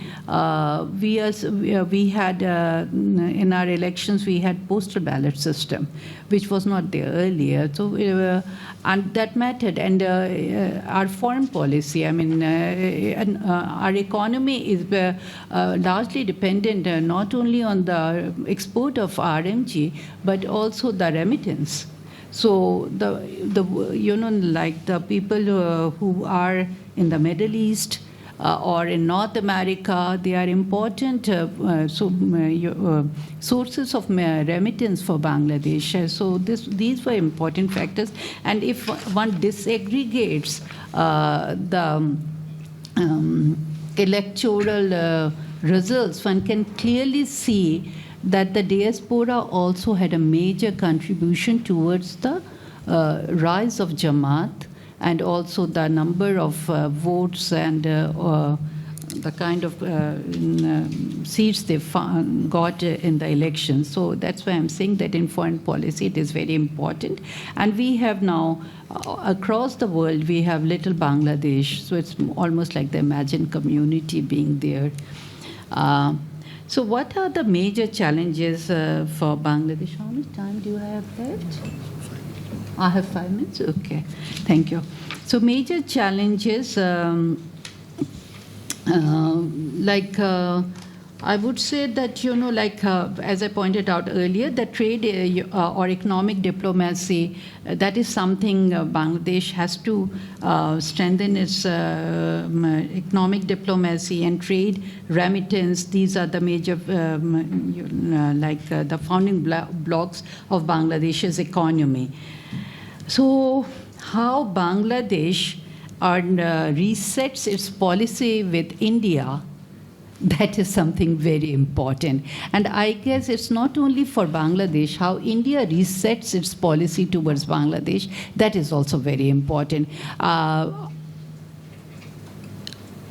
we had, in our elections, we had postal ballot system, which was not there earlier. So, and that mattered. And our foreign policy, I mean, our economy is largely dependent not only on the export of RMG, but also the remittance. So like the people who are in the Middle East or in North America, they are important sources of remittance for Bangladesh. So these were important factors. And if one disaggregates the electoral results, one can clearly see that the diaspora also had a major contribution towards the rise of Jamaat, and also the number of votes and the kind of seats they got in the elections. So that's why I'm saying that in foreign policy it is very important. And we have now, across the world, we have little Bangladesh. So it's almost like the imagined community being there. So what are the major challenges for Bangladesh? How much time do I have left? I have 5 minutes? Okay, thank you. So major challenges, I would say that, as I pointed out earlier, the trade or economic diplomacy, that is something Bangladesh has to strengthen its economic diplomacy and trade remittance. These are the major, the founding blocks of Bangladesh's economy. So how Bangladesh resets its policy with India, that is something very important. And I guess it's not only for Bangladesh, how India resets its policy towards Bangladesh, that is also very important.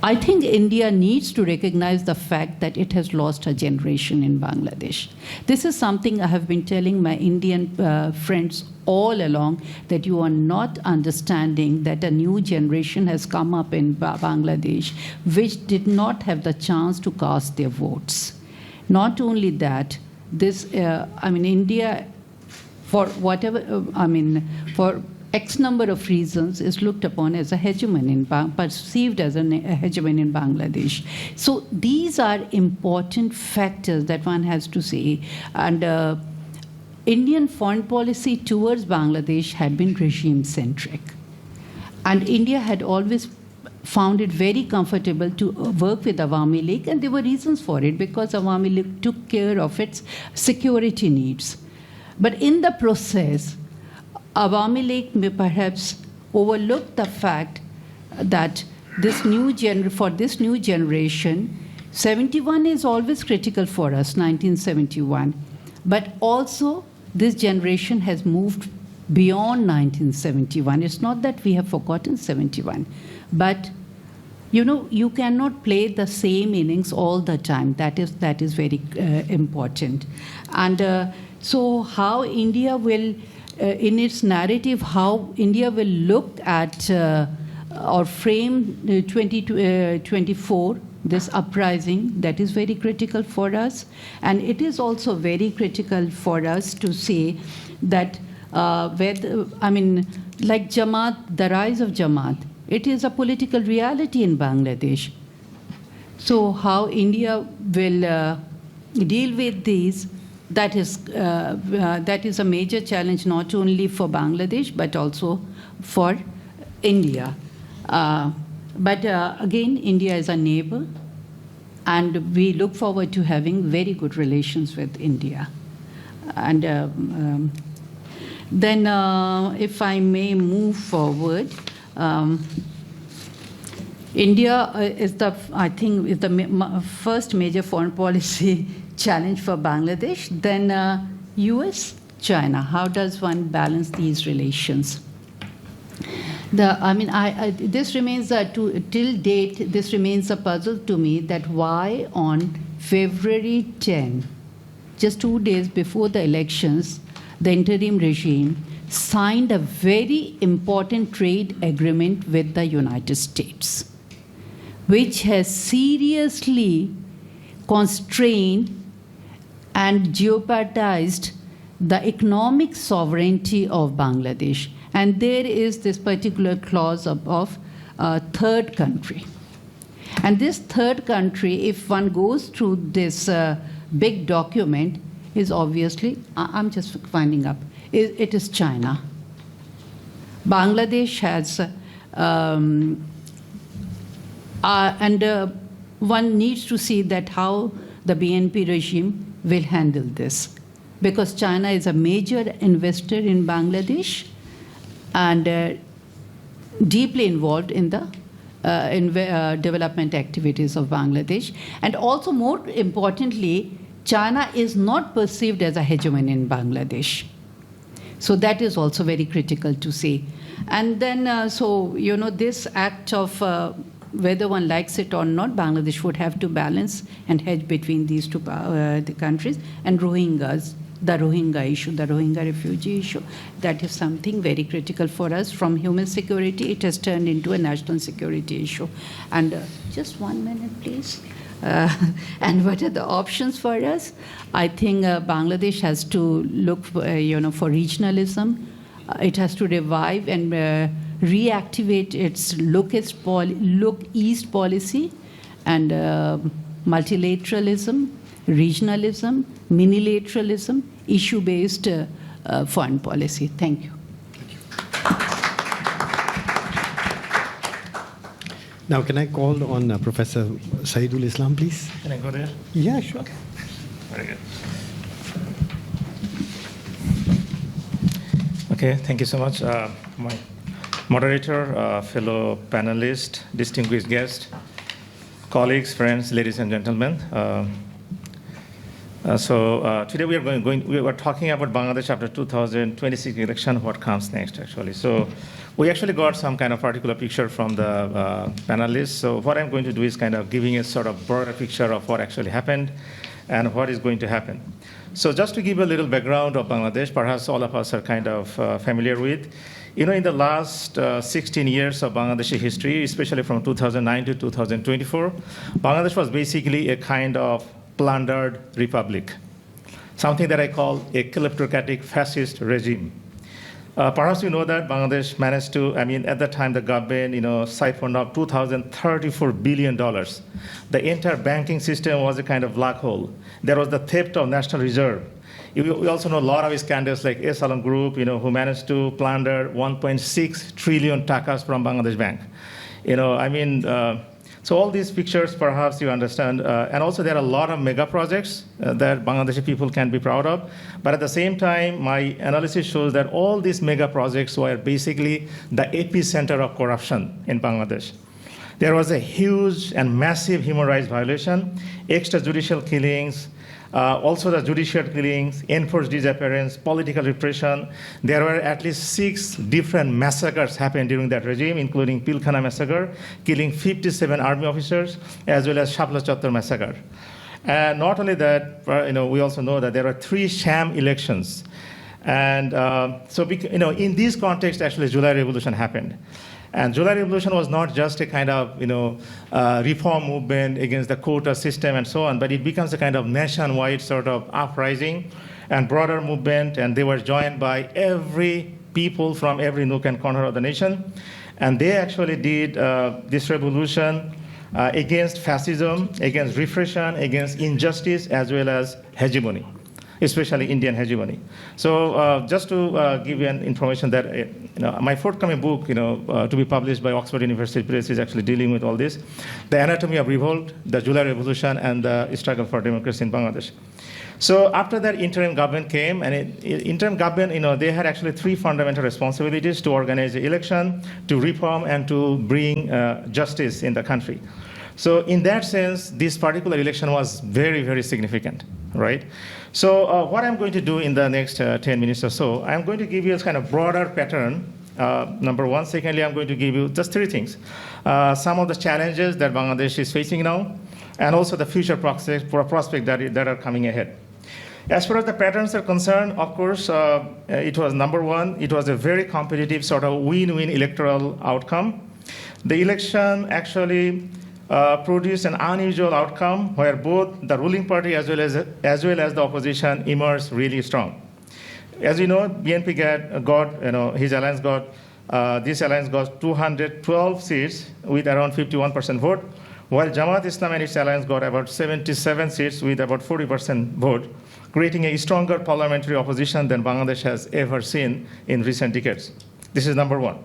I think India needs to recognize the fact that it has lost a generation in Bangladesh. This is something I have been telling my Indian friends all along, that you are not understanding that a new generation has come up in Bangladesh which did not have the chance to cast their votes. Not only that, India, for whatever, for X number of reasons, is looked upon as a hegemon perceived as a hegemon in Bangladesh. So these are important factors that one has to say. And Indian foreign policy towards Bangladesh had been regime-centric. And India had always found it very comfortable to work with Awami League, and there were reasons for it, because Awami League took care of its security needs. But in the process, Awami League may perhaps overlook the fact that for this new generation, 71 is always critical for us, 1971. But also, this generation has moved beyond 1971. It's not that we have forgotten 71, but you cannot play the same innings all the time. That is very important. And so how India will, in its narrative, how India will look at or frame 2024, this uprising, that is very critical for us. And it is also very critical for us to say that, like Jamaat, the rise of Jamaat, it is a political reality in Bangladesh. So how India will deal with these, that is a major challenge not only for Bangladesh, but also for India. But again, India is a neighbor, and we look forward to having very good relations with India. And then, if I may move forward, India is the first major foreign policy challenge for Bangladesh. Then US, China. How does one balance these relations? This remains till date. This remains a puzzle to me, that why on February 10, just 2 days before the elections, the interim regime signed a very important trade agreement with the United States, which has seriously constrained and jeopardized the economic sovereignty of Bangladesh. And there is this particular clause of third country. And this third country, if one goes through this big document, is obviously, I'm just finding up, it is China. Bangladesh has, one needs to see that how the BNP regime will handle this, because China is a major investor in Bangladesh and deeply involved in the development activities of Bangladesh. And also, more importantly, China is not perceived as a hegemon in Bangladesh. So that is also very critical to see. And then, so, you know, this act of whether one likes it or not, Bangladesh would have to balance and hedge between these two the countries. And Rohingyas, the Rohingya issue, the Rohingya refugee issue, that is something very critical for us. From human security, it has turned into a national security issue. And just 1 minute, please. And what are the options for us? I think Bangladesh has to look for, for regionalism. It has to revive and reactivate its look east policy and multilateralism, regionalism, minilateralism, issue-based foreign policy. Thank you. Now, can I call on Professor Saidul Islam, please? Can I go there? Yeah, sure. Okay. Very good. Okay, thank you so much. My moderator, fellow panelists, distinguished guests, colleagues, friends, ladies and gentlemen. Today we are talking about Bangladesh after 2026 election, what comes next, actually. So we actually got some kind of particular picture from the panelists. So what I'm going to do is kind of giving a sort of broader picture of what actually happened and what is going to happen. So just to give a little background of Bangladesh, perhaps all of us are kind of familiar with. You know, in the last 16 years of Bangladeshi history, especially from 2009 to 2024, Bangladesh was basically a kind of plundered republic, something that I call a kleptocratic fascist regime. Perhaps you know that Bangladesh managed to, at the time the government, siphoned off $2,034 billion. The entire banking system was a kind of black hole. There was the theft of national reserve. We also know a lot of scandals like Salam Group, who managed to plunder 1.6 trillion takas from Bangladesh Bank. So all these pictures, perhaps you understand, and also there are a lot of mega projects that Bangladeshi people can be proud of. But at the same time, my analysis shows that all these mega projects were basically the epicenter of corruption in Bangladesh. There was a huge and massive human rights violation, extrajudicial killings, also the judicial killings, enforced disappearance, political repression. There were at least 6 different massacres happened during that regime, including Pilkhana massacre, killing 57 army officers, as well as Shapla Chattor massacre. And not only that, we also know that there were 3 sham elections. And in this context, actually, July Revolution happened. And July Revolution was not just a kind of, reform movement against the quota system and so on, but it becomes a kind of nationwide sort of uprising and broader movement, and they were joined by every people from every nook and corner of the nation. And they actually did this revolution against fascism, against repression, against injustice, as well as hegemony, especially Indian hegemony. So just to give you an information that my forthcoming book, to be published by Oxford University Press, is actually dealing with all this: The Anatomy of Revolt, the July Revolution, and the struggle for democracy in Bangladesh. So after that, interim government came, and interim government, they had actually 3 fundamental responsibilities: to organize the election, to reform, and to bring justice in the country. So in that sense, this particular election was very, very significant, right? So what I'm going to do in the next 10 minutes or so, I'm going to give you a kind of broader pattern, number one. Secondly, I'm going to give you just 3 things. Some of the challenges that Bangladesh is facing now, and also the future prospects that are coming ahead. As far as the patterns are concerned, of course, it was number one, it was a very competitive sort of win-win electoral outcome. The election actually produced an unusual outcome where both the ruling party as well as the opposition emerged really strong. As you know, BNP got his alliance got, this alliance got 212 seats with around 51% vote, while Jamaat-e-Islami and its alliance got about 77 seats with about 40% vote, creating a stronger parliamentary opposition than Bangladesh has ever seen in recent decades. This is number one.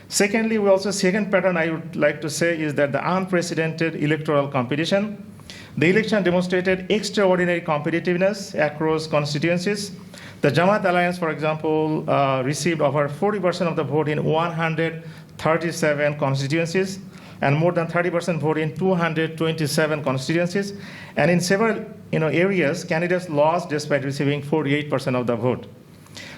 Secondly, second pattern I would like to say is that the unprecedented electoral competition. The election demonstrated extraordinary competitiveness across constituencies. The Jamaat Alliance, for example, received over 40% of the vote in 137 constituencies and more than 30% vote in 227 constituencies. And in several areas, candidates lost despite receiving 48% of the vote.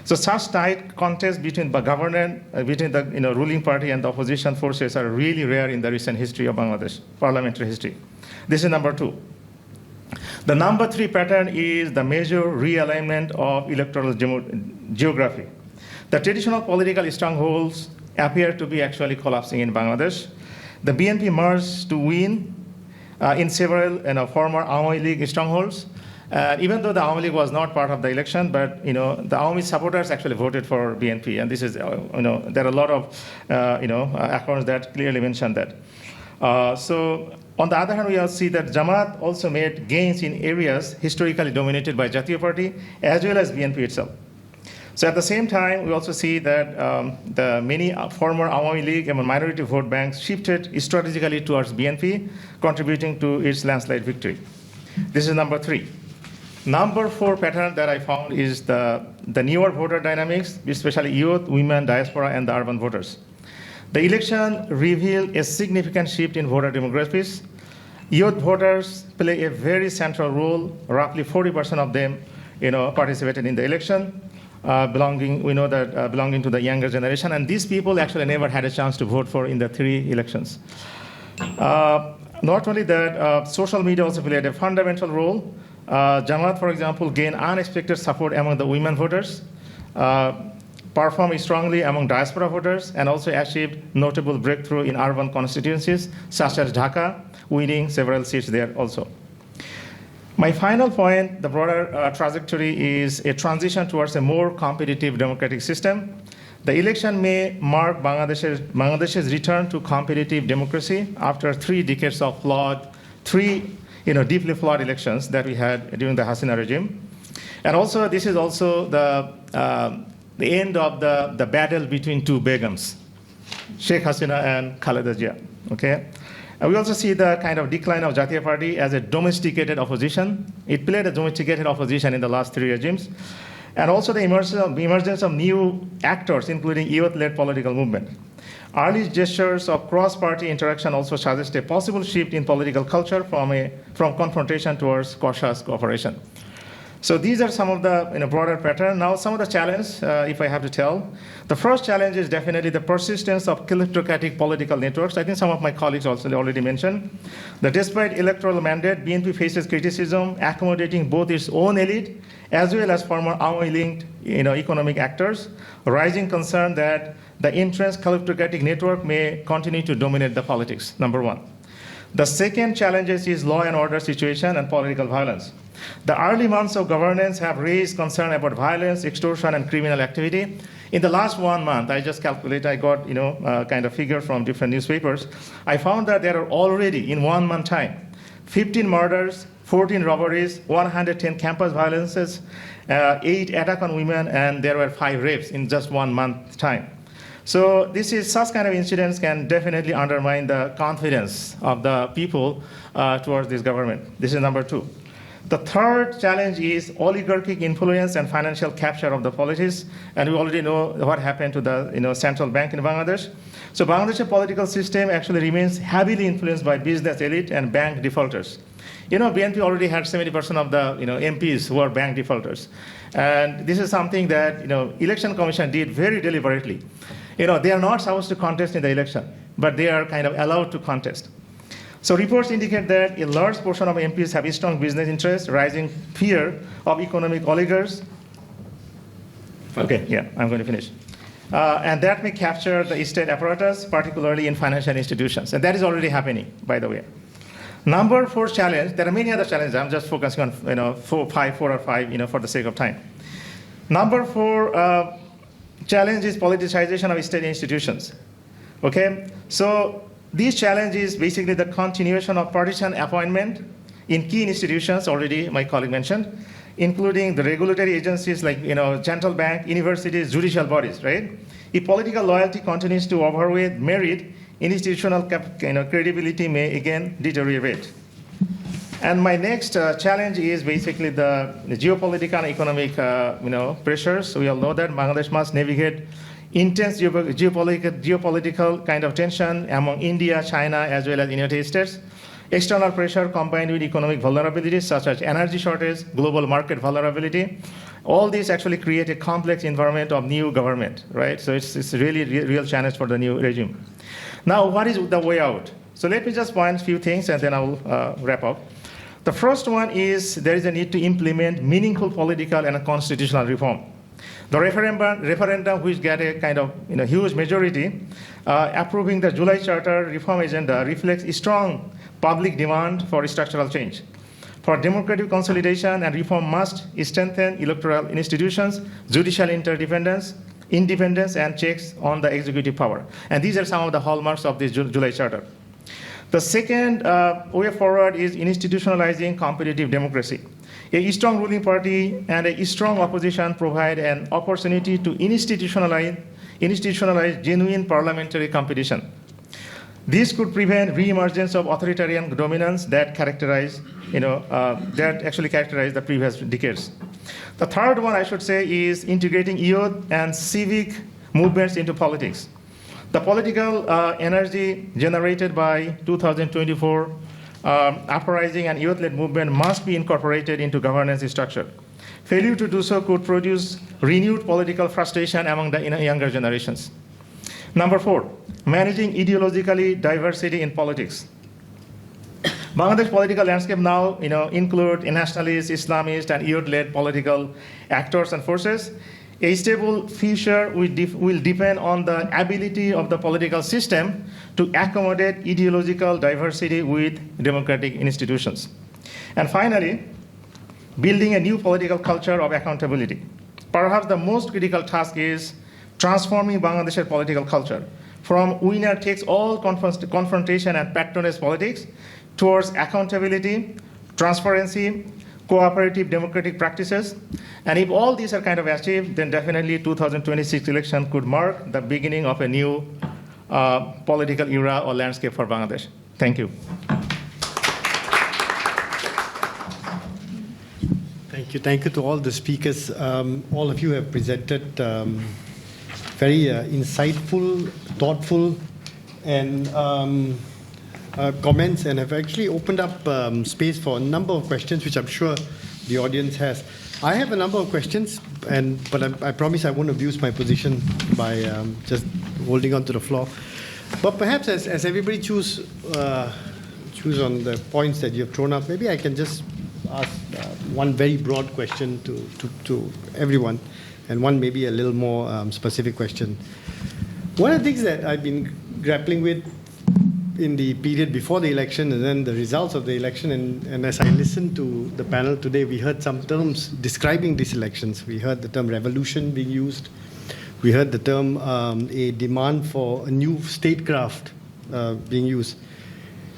So such tight contest between the ruling party and the opposition forces are really rare in the recent history of Bangladesh, parliamentary history. This is number two. The number three pattern is the major realignment of electoral geography. The traditional political strongholds appear to be actually collapsing in Bangladesh. The BNP merged to win in several former Awami League strongholds. Even though the Awami League was not part of the election, but the Awami supporters actually voted for BNP, and this is there are a lot of accounts that clearly mention that. So on the other hand, we also see that Jamaat also made gains in areas historically dominated by Jatiya Party as well as BNP itself. So at the same time, we also see that the many former Awami League and minority vote banks shifted strategically towards BNP, contributing to its landslide victory. This is number three. Number four pattern that I found is the newer voter dynamics, especially youth, women, diaspora, and the urban voters. The election revealed a significant shift in voter demographics. Youth voters play a very central role. Roughly 40% of them, participated in the election, belonging to the younger generation. And these people actually never had a chance to vote for in the three elections. Not only that, social media also played a fundamental role. Jamaat, for example, gained unexpected support among the women voters, performed strongly among diaspora voters, and also achieved notable breakthrough in urban constituencies, such as Dhaka, winning several seats there also. My final point, the broader trajectory is a transition towards a more competitive democratic system. The election may mark Bangladesh's return to competitive democracy after 3 decades of deeply flawed elections that we had during the Hasina regime. And also, this is also the end of the battle between two Begums, Sheikh Hasina and Khaleda Zia. Okay? And we also see the kind of decline of Jatiya Party as a domesticated opposition. It played a domesticated opposition in the last 3 regimes. And also the emergence of new actors, including youth-led political movement. Early gestures of cross-party interaction also suggest a possible shift in political culture from confrontation towards cautious cooperation. So these are some of the broader pattern. Now some of the challenges, if I have to tell. The first challenge is definitely the persistence of kleptocratic political networks. I think some of my colleagues also already mentioned that despite electoral mandate, BNP faces criticism accommodating both its own elite as well as former Awami-linked economic actors, rising concern that the entrenched kleptocratic network may continue to dominate the politics, number one. The second challenge is law and order situation and political violence. The early months of governance have raised concern about violence, extortion, and criminal activity. In the last 1 month, I just calculated, I got kind of figure from different newspapers. I found that there are already, in 1 month time, 15 murders, 14 robberies, 110 campus violences, 8 attacks on women, and there were 5 rapes in just 1 month time. So such kind of incidents can definitely undermine the confidence of the people towards this government. This is number 2. The third challenge is oligarchic influence and financial capture of the politics, and we already know what happened to the central bank in Bangladesh. So Bangladesh's political system actually remains heavily influenced by business elite and bank defaulters. BNP already had 70% of the MPs who are bank defaulters, and this is something that Election Commission did very deliberately. They are not supposed to contest in the election, but they are kind of allowed to contest. So reports indicate that a large portion of MPs have a strong business interests, rising fear of economic oligarchs. Okay, yeah, I'm going to finish. And that may capture the state apparatus, particularly in financial institutions. And that is already happening, by the way. Number 4 challenge, there are many other challenges. I'm just focusing on 4 or 5, for the sake of time. Number 4 challenge is politicization of state institutions. Okay, so these challenges basically the continuation of partisan appointment in key institutions, already my colleague mentioned, including the regulatory agencies like central bank, universities, judicial bodies, right? If political loyalty continues to overweigh merit, institutional credibility may again deteriorate. And my next challenge is basically the geopolitical and economic pressures. We all know that Bangladesh must navigate intense geopolitical kind of tension among India, China, as well as the United States. External pressure combined with economic vulnerabilities such as energy shortage, global market vulnerability, all these actually create a complex environment of new government, right? So it's really real challenge for the new regime. Now, what is the way out? So let me just point a few things and then I will wrap up. The first one is there is a need to implement meaningful political and constitutional reform. The referendum, which got a kind of huge majority, approving the July Charter reform agenda reflects a strong public demand for structural change. For democratic consolidation and reform must strengthen electoral institutions, judicial independence, and checks on the executive power. And these are some of the hallmarks of this July Charter. The second way forward is institutionalizing competitive democracy. A strong ruling party and a strong opposition provide an opportunity to institutionalize genuine parliamentary competition. This could prevent re-emergence of authoritarian dominance that characterize the previous decades. The third one I should say is integrating youth and civic movements into politics. The political energy generated by 2024 uprising and youth-led movement must be incorporated into governance structure. Failure to do so could produce renewed political frustration among the younger generations. Number 4, managing ideologically diversity in politics. Bangladesh political landscape now include nationalist, Islamist, and youth-led political actors and forces. A stable future will depend on the ability of the political system to accommodate ideological diversity with democratic institutions. And finally, building a new political culture of accountability. Perhaps the most critical task is transforming Bangladesh's political culture from winner-takes-all confrontation and patronage politics towards accountability, transparency, cooperative democratic practices. And if all these are kind of achieved, then definitely 2026 election could mark the beginning of a new political era or landscape for Bangladesh. Thank you. Thank you. Thank you to all the speakers. All of you have presented very insightful, thoughtful, and comments, and have actually opened up space for a number of questions, which I'm sure the audience has. I have a number of questions, but I promise I won't abuse my position by just holding on to the floor. But perhaps as everybody choose on the points that you have thrown up, maybe I can just ask one very broad question to everyone, and one maybe a little more specific question. One of the things that I've been grappling with in the period before the election and then the results of the election, and as I listened to the panel today, we heard some terms describing these elections. We heard the term revolution being used. We heard the term a demand for a new statecraft being used.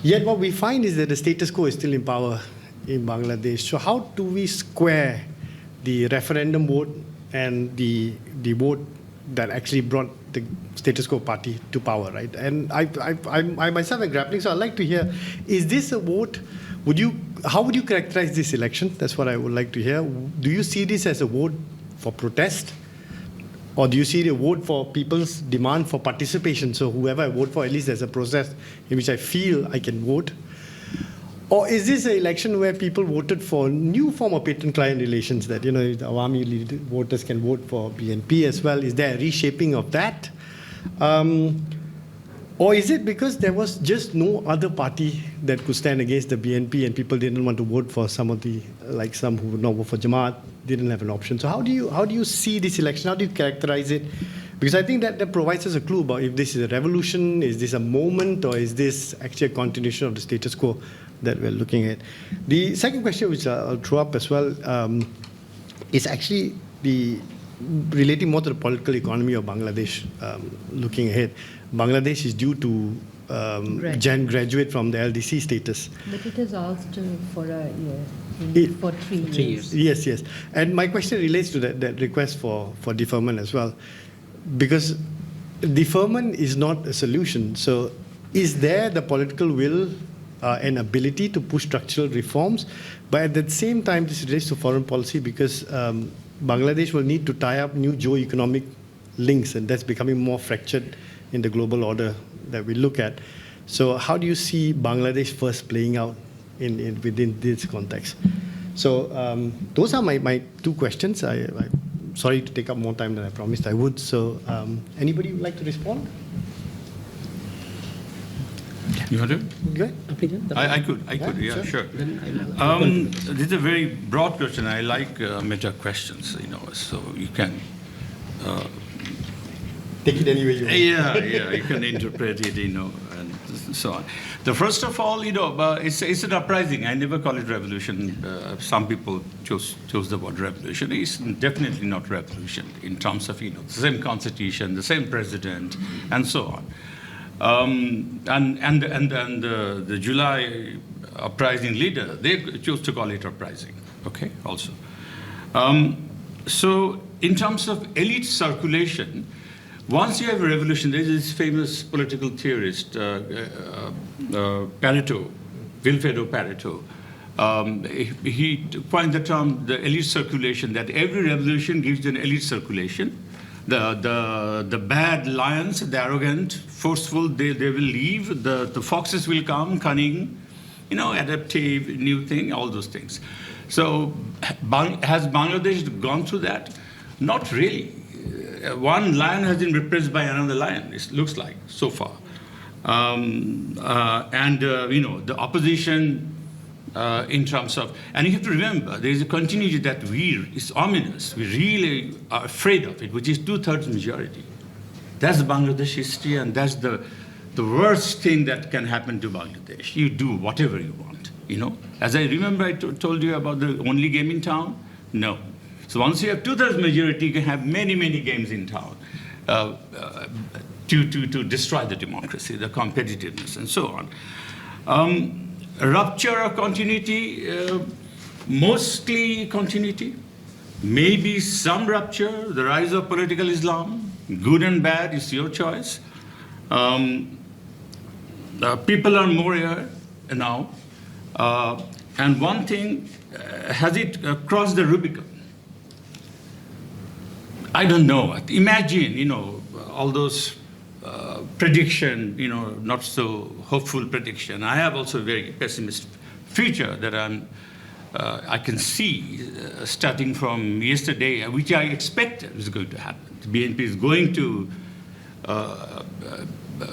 Yet what we find is that the status quo is still in power in Bangladesh. So how do we square the referendum vote and the vote that actually brought the status quo party to power, right? And I myself am grappling, so I'd like to hear, is this a vote, how would you characterize this election? That's what I would like to hear. Do you see this as a vote for protest? Or do you see the vote for people's demand for participation? So whoever I vote for, at least there's a process in which I feel I can vote. Or is this an election where people voted for a new form of patron-client relations that, the Awami voters can vote for BNP as well? Is there a reshaping of that? Or is it because there was just no other party that could stand against the BNP and people didn't want to vote for some of the, like some who would not vote for Jamaat, didn't have an option. So how do you see this election? How do you characterize it? Because I think that provides us a clue about if this is a revolution, is this a moment, or is this actually a continuation of the status quo that we're looking at? The second question, which I'll throw up as well, is actually relating more to the political economy of Bangladesh. Looking ahead, Bangladesh is due to graduate from the LDC status. But it has asked for a year, for 3 years. Yes. And my question relates to that request for deferment as well. Because deferment is not a solution. So is there the political will and ability to push structural reforms? But at the same time, this relates to foreign policy because Bangladesh will need to tie up new geo-economic links, and that's becoming more fractured in the global order that we look at. So how do you see Bangladesh first playing out within this context? So those are my two questions. I'm sorry to take up more time than I promised I would. So anybody would like to respond? You want to? Go ahead. I could, yeah, sure. This is a very broad question. I like meta questions, so you can take it any way you want. Yeah, you can interpret it, and so on. The first of all, it's an uprising. I never call it revolution. Some people chose the word revolution. It's definitely not revolution in terms of the same constitution, the same president, and so on. And the July uprising leader, they chose to call it uprising. Okay, also. So in terms of elite circulation, once you have a revolution, there is this famous political theorist, Pareto, Wilfredo Pareto. He coined the term the elite circulation, that every revolution gives you an elite circulation. The bad lions, the arrogant, forceful, they will leave. The foxes will come, cunning, adaptive, new thing, all those things. So has Bangladesh gone through that? Not really. One lion has been replaced by another lion, it looks like, so far. The opposition in terms of, and you have to remember, there is a continuity that is ominous. We really are afraid of it, which is 2/3 majority. That's Bangladesh history, and that's the worst thing that can happen to Bangladesh. You do whatever you want, As I remember, I told you about the only game in town. No. So once you have 2/3 majority, you can have many, many games in town to destroy the democracy, the competitiveness, and so on. Rupture or continuity, mostly continuity, maybe some rupture, the rise of political Islam, good and bad is your choice. People are more here now. And one thing, has it crossed the Rubicon? I don't know. Imagine, all those prediction, not so hopeful prediction. I have also a very pessimistic future that I can see starting from yesterday, which I expected was going to happen. The BNP is going to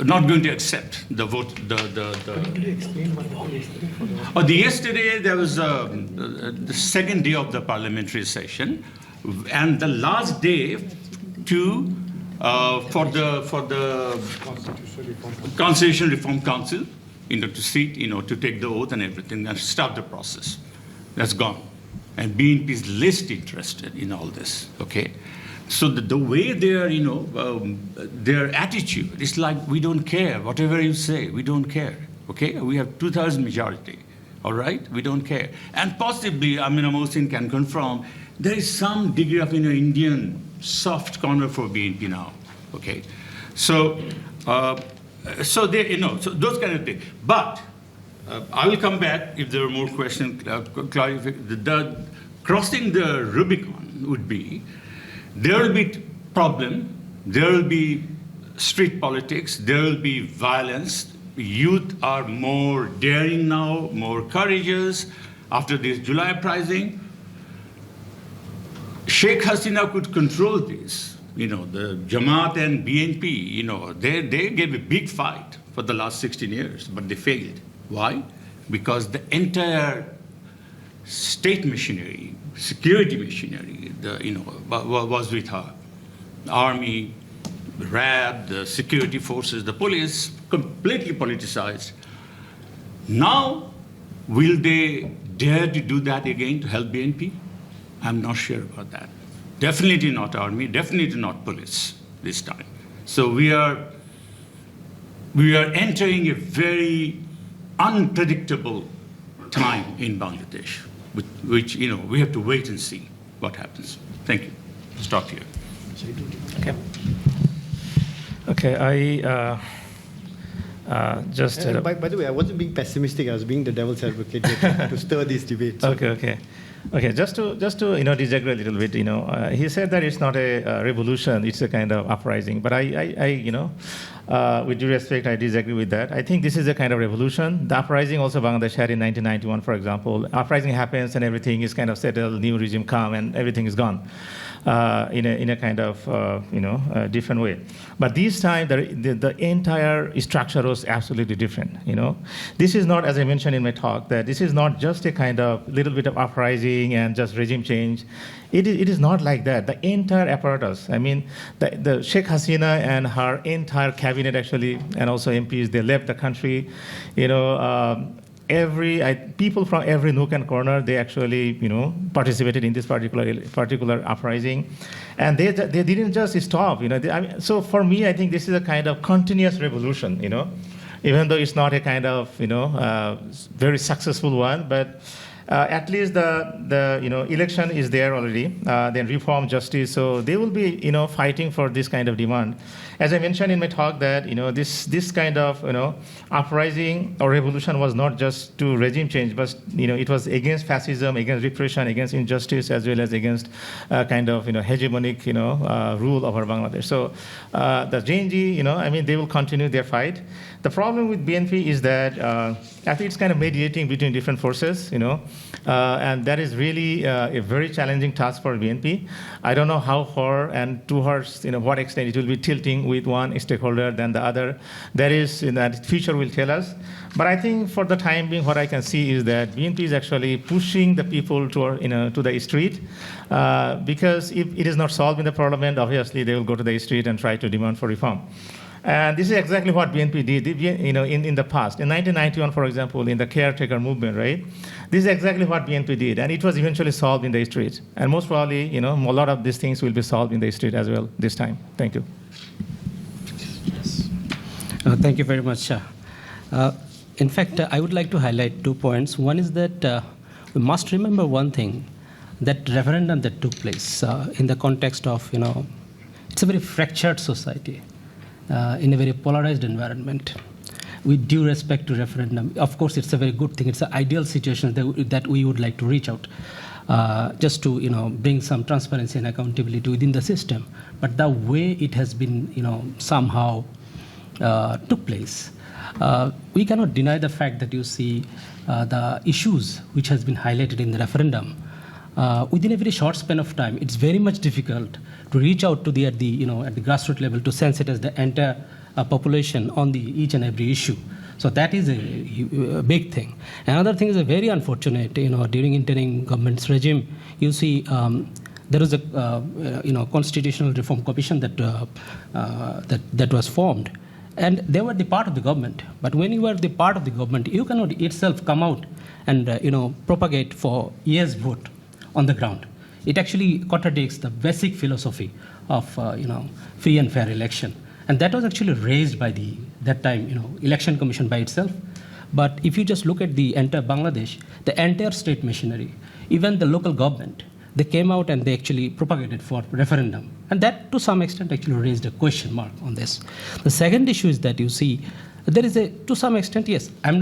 not going to accept the vote. Could you explain what happened yesterday? Yesterday there was the second day of the parliamentary session, and the last day for the Constitutional Reform Council, to sit, to take the oath and everything, and start the process. That's gone. And BNP is least interested in all this, okay? So the way they are, their attitude is like, we don't care, whatever you say, we don't care, okay? We have 2/3 majority, all right? We don't care. And possibly, Amina Mohsin can confirm, there is some degree of, Indian soft corner for BNP now, okay? So, so those kind of things. But I will come back if there are more questions. Crossing the Rubicon would be, there will be problem, there will be street politics, there will be violence. Youth are more daring now, more courageous after this July uprising. Sheikh Hasina could control this the Jamaat and BNP, they gave a big fight for the last 16 years, but they failed. Why? Because the entire state machinery, security machinery, was with her. The army, the RAB, the security forces, the police, completely politicized. Now, will they dare to do that again to help BNP? I'm not sure about that. Definitely not army, definitely not police this time. So we are entering a very unpredictable time in Bangladesh, which we have to wait and see what happens. Thank you. Stop here. Okay, I just... by the way, I wasn't being pessimistic. I was being the devil's advocate to stir this debate. So. Okay. Just to disagree a little bit. He said that it's not a revolution; it's a kind of uprising. But with due respect, I disagree with that. I think this is a kind of revolution. The uprising also Bangladesh had in 1991, for example. Uprising happens and everything is kind of settled, new regime come and everything is gone. In a kind of different way. But this time the entire structure was absolutely different. This is not, as I mentioned in my talk, that this is not just a kind of little bit of uprising and just regime change. It is not like that. The entire apparatus, the Sheikh Hasina and her entire cabinet actually, and also MPs, they left the country. People from every nook and corner, they actually, participated in this particular uprising, and they didn't just stop. So for me, I think this is a kind of continuous revolution. Even though it's not a kind of very successful one, but at least the election is there already. Then reform, justice, so they will be fighting for this kind of demand. As I mentioned in my talk, that this kind of uprising or revolution was not just to regime change, but it was against fascism, against repression, against injustice, as well as against kind of hegemonic rule over Bangladesh. So the JNG, they will continue their fight. The problem with BNP is that I think it's kind of mediating between different forces, and that is really a very challenging task for BNP. I don't know how far and to what extent it will be tilting with one stakeholder than the other. That future will tell us. But I think for the time being, what I can see is that BNP is actually pushing the people to the street, because if it is not solved in the parliament, obviously they will go to the street and try to demand for reform. And this is exactly what BNP did, in the past. In 1991, for example, in the caretaker movement, right? This is exactly what BNP did, and it was eventually solved in the street. And most probably, a lot of these things will be solved in the street as well this time. Thank you. Thank you very much. In fact, I would like to highlight 2 points. One is that we must remember one thing, that referendum that took place in the context of, it's a very fractured society. In a very polarized environment. With due respect to referendum, of course, it's a very good thing. It's an ideal situation that we would like to reach out, just to bring some transparency and accountability within the system. But the way it has been somehow took place, we cannot deny the fact that you see the issues which has been highlighted in the referendum. Within a very short span of time, it's very much difficult to reach out to at the grassroots level to sensitize the entire population on each and every issue. So that is a big thing. Another thing is a very unfortunate. During interim government's regime, you see there was a constitutional reform commission that was formed, and they were the part of the government. But when you are the part of the government, you cannot itself come out and propagate for yes vote on the ground. It actually contradicts the basic philosophy of free and fair election, and that was actually raised by that time election commission by itself. But if you just look at the entire Bangladesh, the entire state machinery, even the local government, they came out and they actually propagated for referendum, and that to some extent actually raised a question mark on this. The second issue is that you see there is to some extent, yes, I'm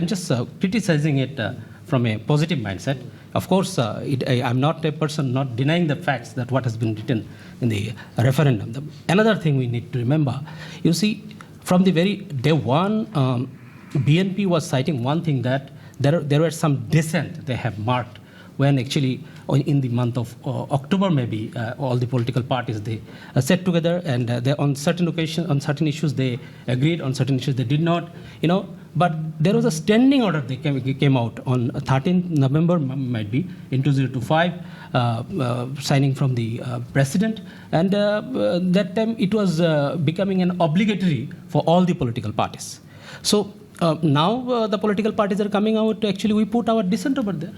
just criticizing it from a positive mindset. Of course, I'm not a person not denying the facts that what has been written in the referendum. Another thing we need to remember, you see, from the very day one, BNP was citing one thing, that there were some dissent they have marked when actually in the month of October, maybe all the political parties, they sat together, and they, on certain occasions, on certain issues, they agreed, on certain issues they did not, But there was a standing order that came out on 13th November, might be, in 2025, signing from the president. And that time it was becoming an obligatory for all the political parties. So now the political parties are coming out, actually we put our dissent over there.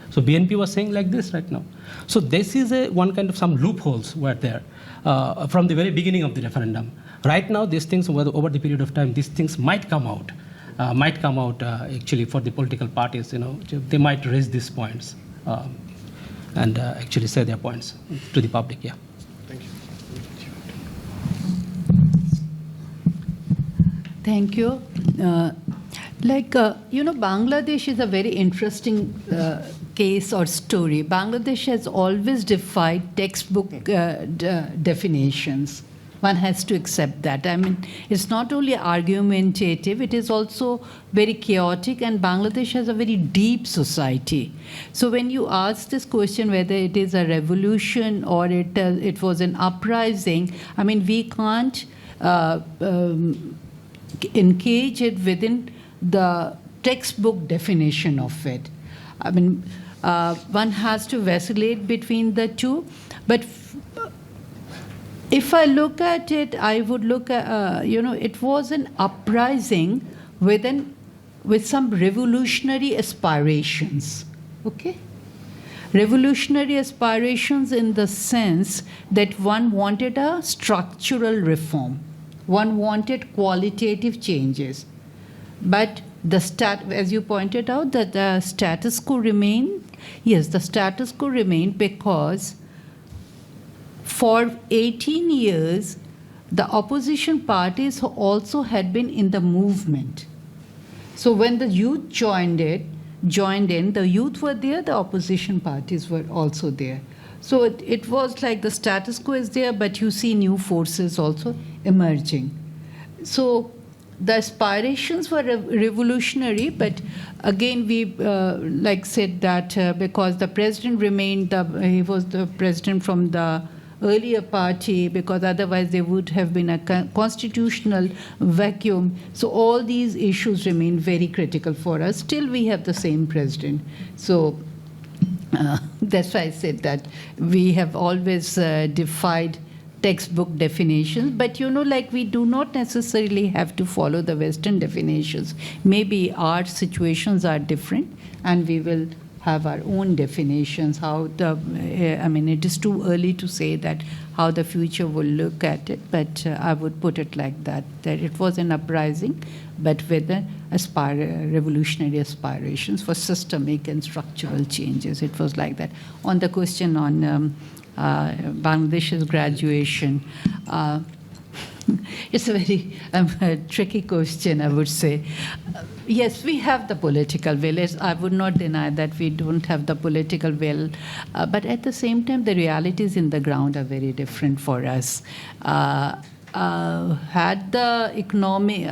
So BNP was saying like this right now. So this is one kind of some loopholes were there from the very beginning of the referendum. Right now, these things, over the period of time, these things might come out. Actually for the political parties, they might raise these points and actually say their points to the public. Yeah. Thank you. Thank you. Bangladesh is a very interesting case or story. Bangladesh has always defied textbook definitions. One has to accept that. I mean, it's not only argumentative, it is also very chaotic, and Bangladesh has a very deep society. So when you ask this question whether it is a revolution or it was an uprising, I mean, we can't engage it within the textbook definition of it. I mean, one has to vacillate between the two, but if I look at it, I would look at, it was an uprising with some revolutionary aspirations, okay? Revolutionary aspirations in the sense that one wanted a structural reform. One wanted qualitative changes. But as you pointed out, that the status quo remained. Yes, the status quo remained because for 18 years, the opposition parties also had been in the movement. So when the youth joined in, the youth were there, the opposition parties were also there. So it was like the status quo is there, but you see new forces also emerging. So the aspirations were revolutionary, but again, we said that because the president remained, he was the president from the earlier party, because otherwise there would have been a constitutional vacuum. So all these issues remain very critical for us. Still, we have the same president. So that's why I said that we have always defied textbook definitions, but we do not necessarily have to follow the Western definitions. Maybe our situations are different, and we will have our own definitions. It is too early to say that how the future will look at it, but I would put it like that it was an uprising, but with revolutionary aspirations for systemic and structural changes. It was like that. On the question on Bangladesh's graduation, it's a very tricky question, I would say. Yes, we have the political will. I would not deny that we don't have the political will. But at the same time, the realities in the ground are very different for us. Had the economy,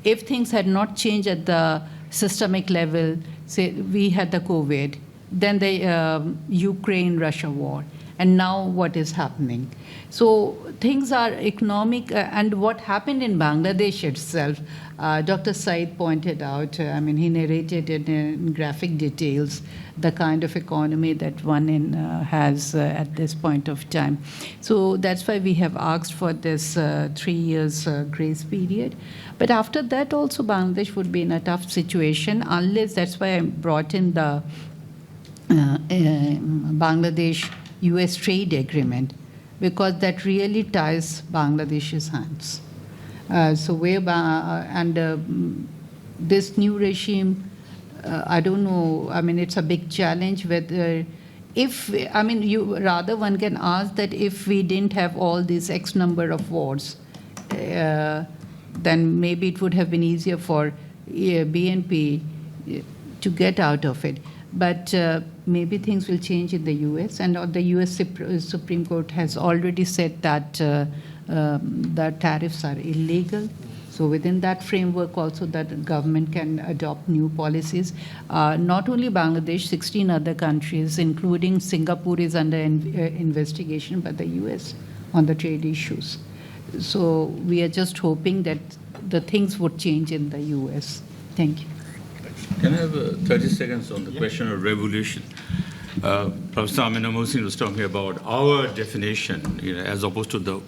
if things had not changed at the systemic level, say we had the COVID, then the Ukraine-Russia war, and now what is happening? So things are economic, and what happened in Bangladesh itself, Dr. Said pointed out, he narrated in graphic details the kind of economy that one has at this point of time. So that's why we have asked for this 3 years grace period. But after that also Bangladesh would be in a tough situation, unless, that's why I brought in the Bangladesh-US trade agreement, because that really ties Bangladesh's hands. This new regime, I don't know, it's a big challenge whether, one can ask that if we didn't have all these X number of wars, then maybe it would have been easier for BNP to get out of it. But maybe things will change in the US, and the US Supreme Court has already said that the tariffs are illegal. So within that framework also that the government can adopt new policies. Not only Bangladesh, 16 other countries, including Singapore is under investigation by the US on the trade issues. So we are just hoping that the things would change in the US. Thank you. Can I have 30 seconds on the question of revolution? Professor Amina Mohsin was talking about our definition, as opposed to the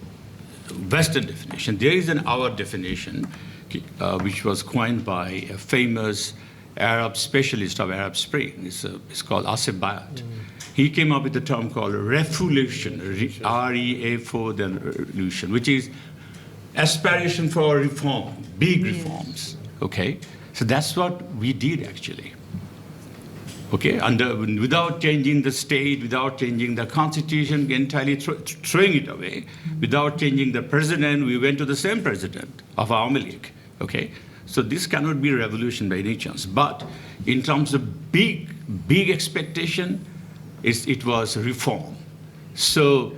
Western definition. There is an our definition, which was coined by a famous Arab specialist of Arab Spring. It's called Asif Bayat. He came up with a term called revolution, R-E-A-4, then revolution, which is aspiration for reform, big reforms. Okay, so that's what we did actually. Okay, without changing the state, without changing the constitution, entirely throwing it away, without changing the president, we went to the same president of Awami League. Okay, so this cannot be a revolution by any chance. But in terms of big expectation, it was reform. So,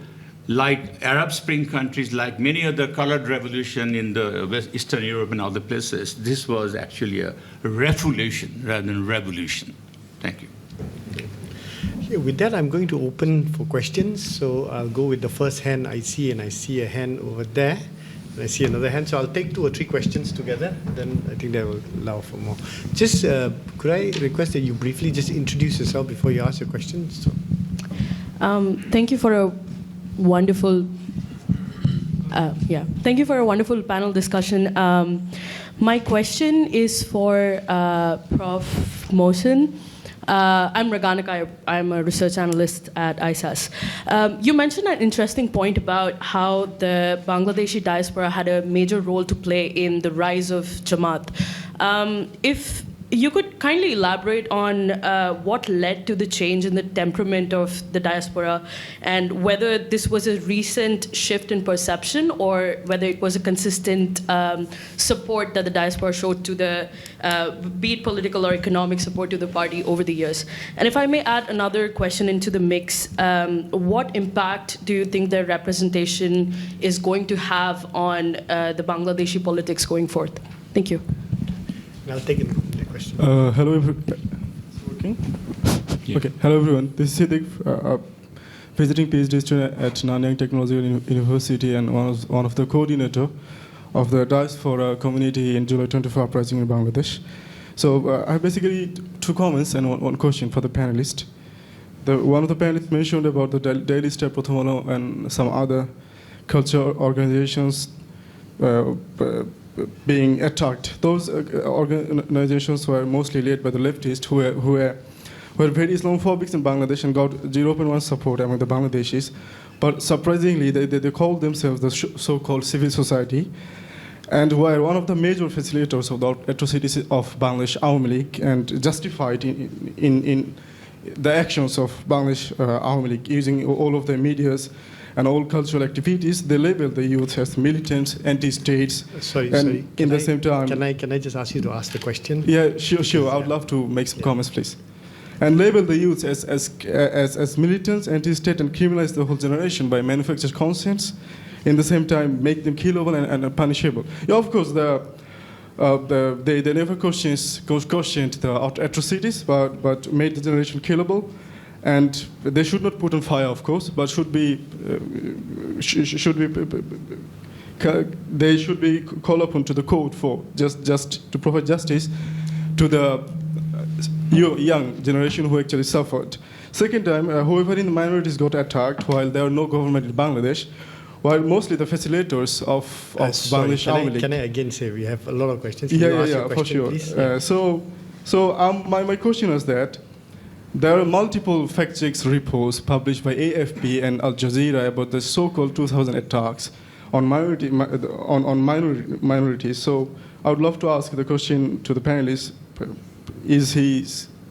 like Arab Spring countries, like many other colored revolution in the Eastern Europe and other places, this was actually a revolution rather than revolution. Thank you. Okay, with that, I'm going to open for questions. So I'll go with the first hand I see, and I see a hand over there. And I see another hand. So I'll take 2 or 3 questions together. Then I think that will allow for more. Just could I request that you briefly just introduce yourself before you ask your questions? So. Thank you for a wonderful Thank you for a wonderful panel discussion. My question is for Prof. Mohsin. I'm Raganika. I'm a research analyst at ISAS. You mentioned an interesting point about how the Bangladeshi diaspora had a major role to play in the rise of Jamaat. If you could kindly elaborate on what led to the change in the temperament of the diaspora, and whether this was a recent shift in perception or whether it was a consistent support that the diaspora showed to the, be it political or economic support to the party over the years. And if I may add another question into the mix, what impact do you think their representation is going to have on the Bangladeshi politics going forth? Thank you. I'll take it. Question. Hello, working? Yeah. Okay. Hello, everyone. This is Siddiq, visiting PhD student at Nanyang Technology University and one of the coordinator of the diaspora community in July 24 uprising in Bangladesh. So I have basically 2 comments and one question for the panelists. One of the panelists mentioned about the Daily Star Prothomalo and some other cultural organizations being attacked. Those organizations were mostly led by the leftists who were very Islamophobic in Bangladesh and got 0.1 support among the Bangladeshis. But surprisingly, they called themselves the so-called civil society, and were one of the major facilitators of the atrocities of Bangladesh Awami League and justified in the actions of Bangladesh Awami League using all of their medias and all cultural activities. They label the youth as militants, anti-states. Sorry. The same time, can I just ask you to ask the question? Yeah, sure. I would love to make some comments, please. And label the youth as militants, anti-state, and criminalize the whole generation by manufactured conscience. In the same time, make them killable and punishable. Yeah, of course, they never questioned the atrocities, but made the generation killable. And they should not put on fire, of course, but they should be called upon to the court for just to provide justice to the young generation who actually suffered. Second time, whoever in the minorities got attacked while there were no government in Bangladesh, while mostly the facilitators of Bangladesh Awami League. Can I again say we have a lot of questions? Yeah, for sure. My question is that there are multiple fact-checks reports published by AFP and Al Jazeera about the so-called 2000 attacks on minorities. So I would love to ask the question to the panelists: is he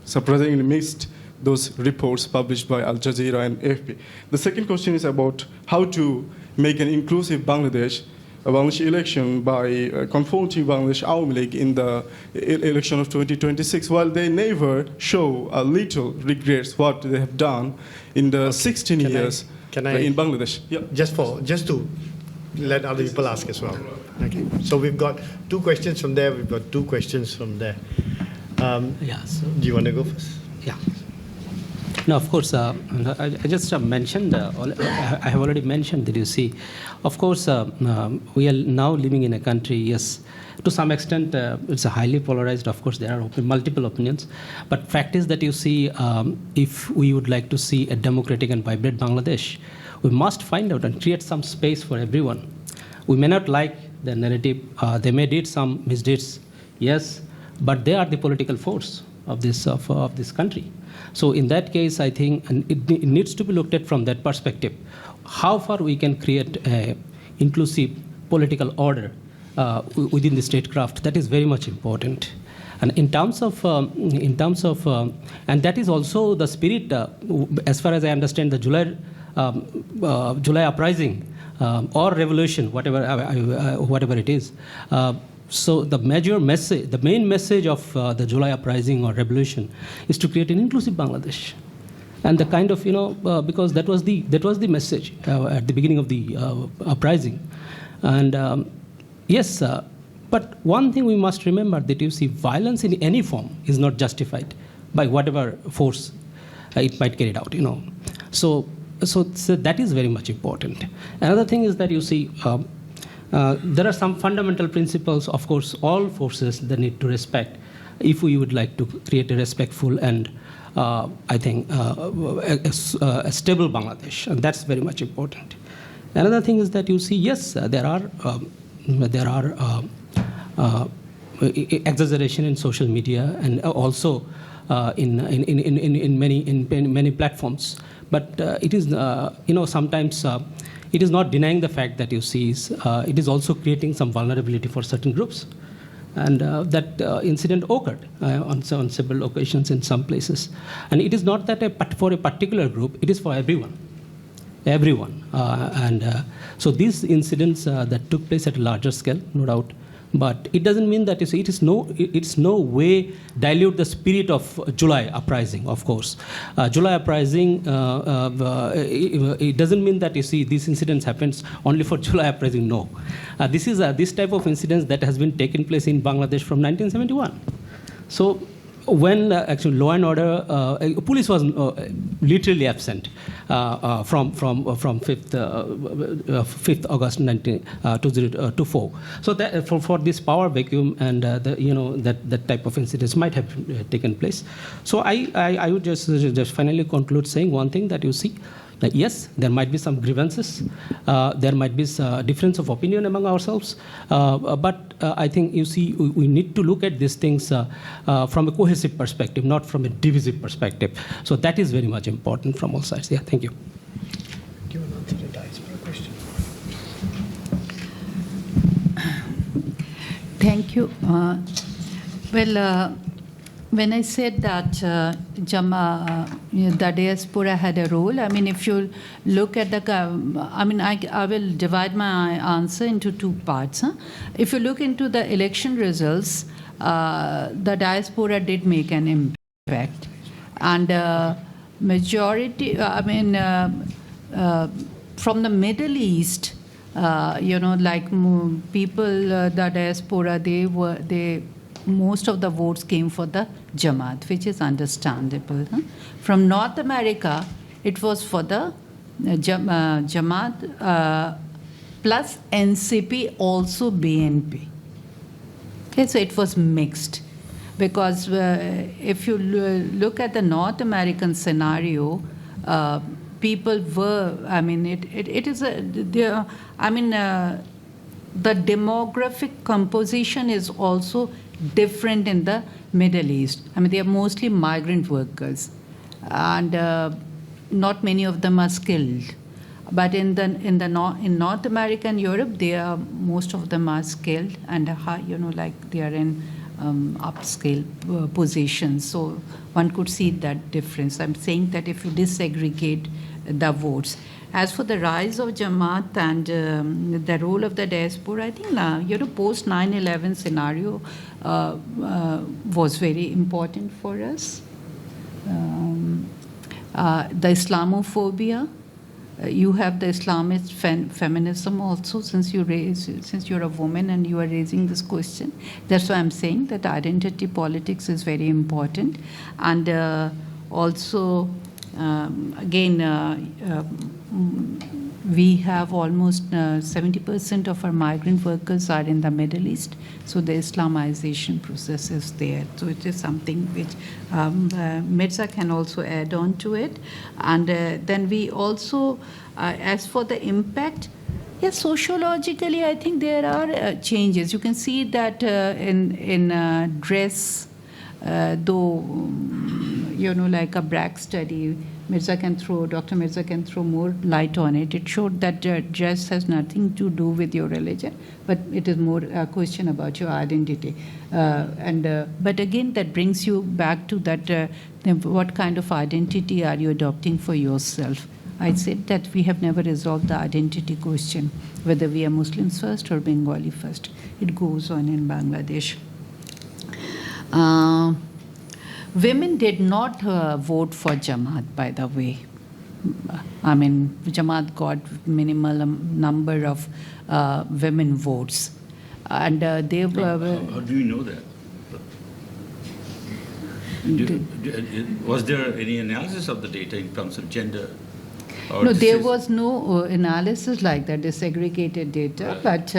surprisingly missed those reports published by Al Jazeera and AFP? The second question is about how to make an inclusive Bangladesh election by confronting Bangladesh Awami League in the election of 2026, while they never show a little regrets what they have done in the 16 years in Bangladesh. Yeah. Just to let other people ask as well. Okay. So we've got 2 questions from there. We've got 2 questions from there. Yeah. So, Do you want to go first? yeah. No, of course, I just mentioned, I have already mentioned that you see, of course, we are now living in a country, yes, to some extent, it's a highly polarized, of course, there are multiple opinions, but fact is that you see, if we would like to see a democratic and vibrant Bangladesh, we must find out and create some space for everyone. We may not like the narrative, they may did some misdeeds, yes, but they are the political force of this country. So in that case, I think it needs to be looked at from that perspective. How far we can create an inclusive political order within the statecraft, that is very much important. And in terms of, and that is also the spirit, as far as I understand, the July uprising or revolution, whatever it is. So the main message of the July uprising or revolution is to create an inclusive Bangladesh, and the kind of because that was the message at the beginning of the uprising, and yes, but one thing we must remember that you see violence in any form is not justified by whatever force it might carry out. So that is very much important. Another thing is that you see. There are some fundamental principles, of course, all forces that need to respect if we would like to create a respectful and, I think, a stable Bangladesh, and that's very much important. Another thing is that you see, yes, there are exaggeration in social media and also in many platforms, but it is, sometimes. It is not denying the fact that you see it is also creating some vulnerability for certain groups. And that incident occurred on several occasions in some places. And it is not that for a particular group, it is for everyone. So these incidents that took place at a larger scale, no doubt, but it doesn't mean that it's no way dilute the spirit of July uprising, of course. July uprising, it doesn't mean that these incidents happens only for July uprising, no. This is this type of incidents that has been taken place in Bangladesh from 1971. So when actually law and order, police was literally absent from 5th August 2004. So that, for this power vacuum and that type of incidents might have taken place. So I would just finally conclude saying one thing, that you see. Yes, there might be some grievances, there might be a difference of opinion among ourselves, but I think you see we need to look at these things from a cohesive perspective, not from a divisive perspective. So that is very much important from all sides. Yeah, thank you. Do you want to answer the diaspora question? Thank you. When I said that the diaspora had a role, I mean, if you look at I will divide my answer into 2 parts. If you look into the election results, the diaspora did make an impact. And majority, from the Middle East, like people, the diaspora, most of the votes came for the Jamaat, which is understandable. From North America, it was for the Jamaat plus NCP, also BNP. Okay, so it was mixed. Because if you look at the North American scenario, people were, the demographic composition is also different in the Middle East. I mean, they are mostly migrant workers, and not many of them are skilled. But in North America and Europe, most of them are skilled and like they are in upscale positions. So one could see that difference. I'm saying that if you disaggregate the votes. As for the rise of Jamaat and the role of the diaspora, I think post 9/11 scenario was very important for us. The Islamophobia, you have the Islamist feminism also, since you're a woman and you are raising this question. That's why I'm saying that identity politics is very important. And also, we have almost 70% of our migrant workers are in the Middle East, so the Islamization process is there. So it is something which Mirza can also add on to it. And then we also, as for the impact, yes, sociologically, I think there are changes. You can see that in dress, though, like a Bragg study, Dr. Mirza can throw more light on it. It showed that dress has nothing to do with your religion, but it is more a question about your identity. But again, that brings you back to that, what kind of identity are you adopting for yourself? I said that we have never resolved the identity question, whether we are Muslims first or Bengali first. It goes on in Bangladesh. Women did not vote for Jamaat, by the way. I mean, Jamaat got minimal number of women votes. And they were... How do you know that? Was there any analysis of the data in terms of gender? No, there was no analysis like that, the segregated data, but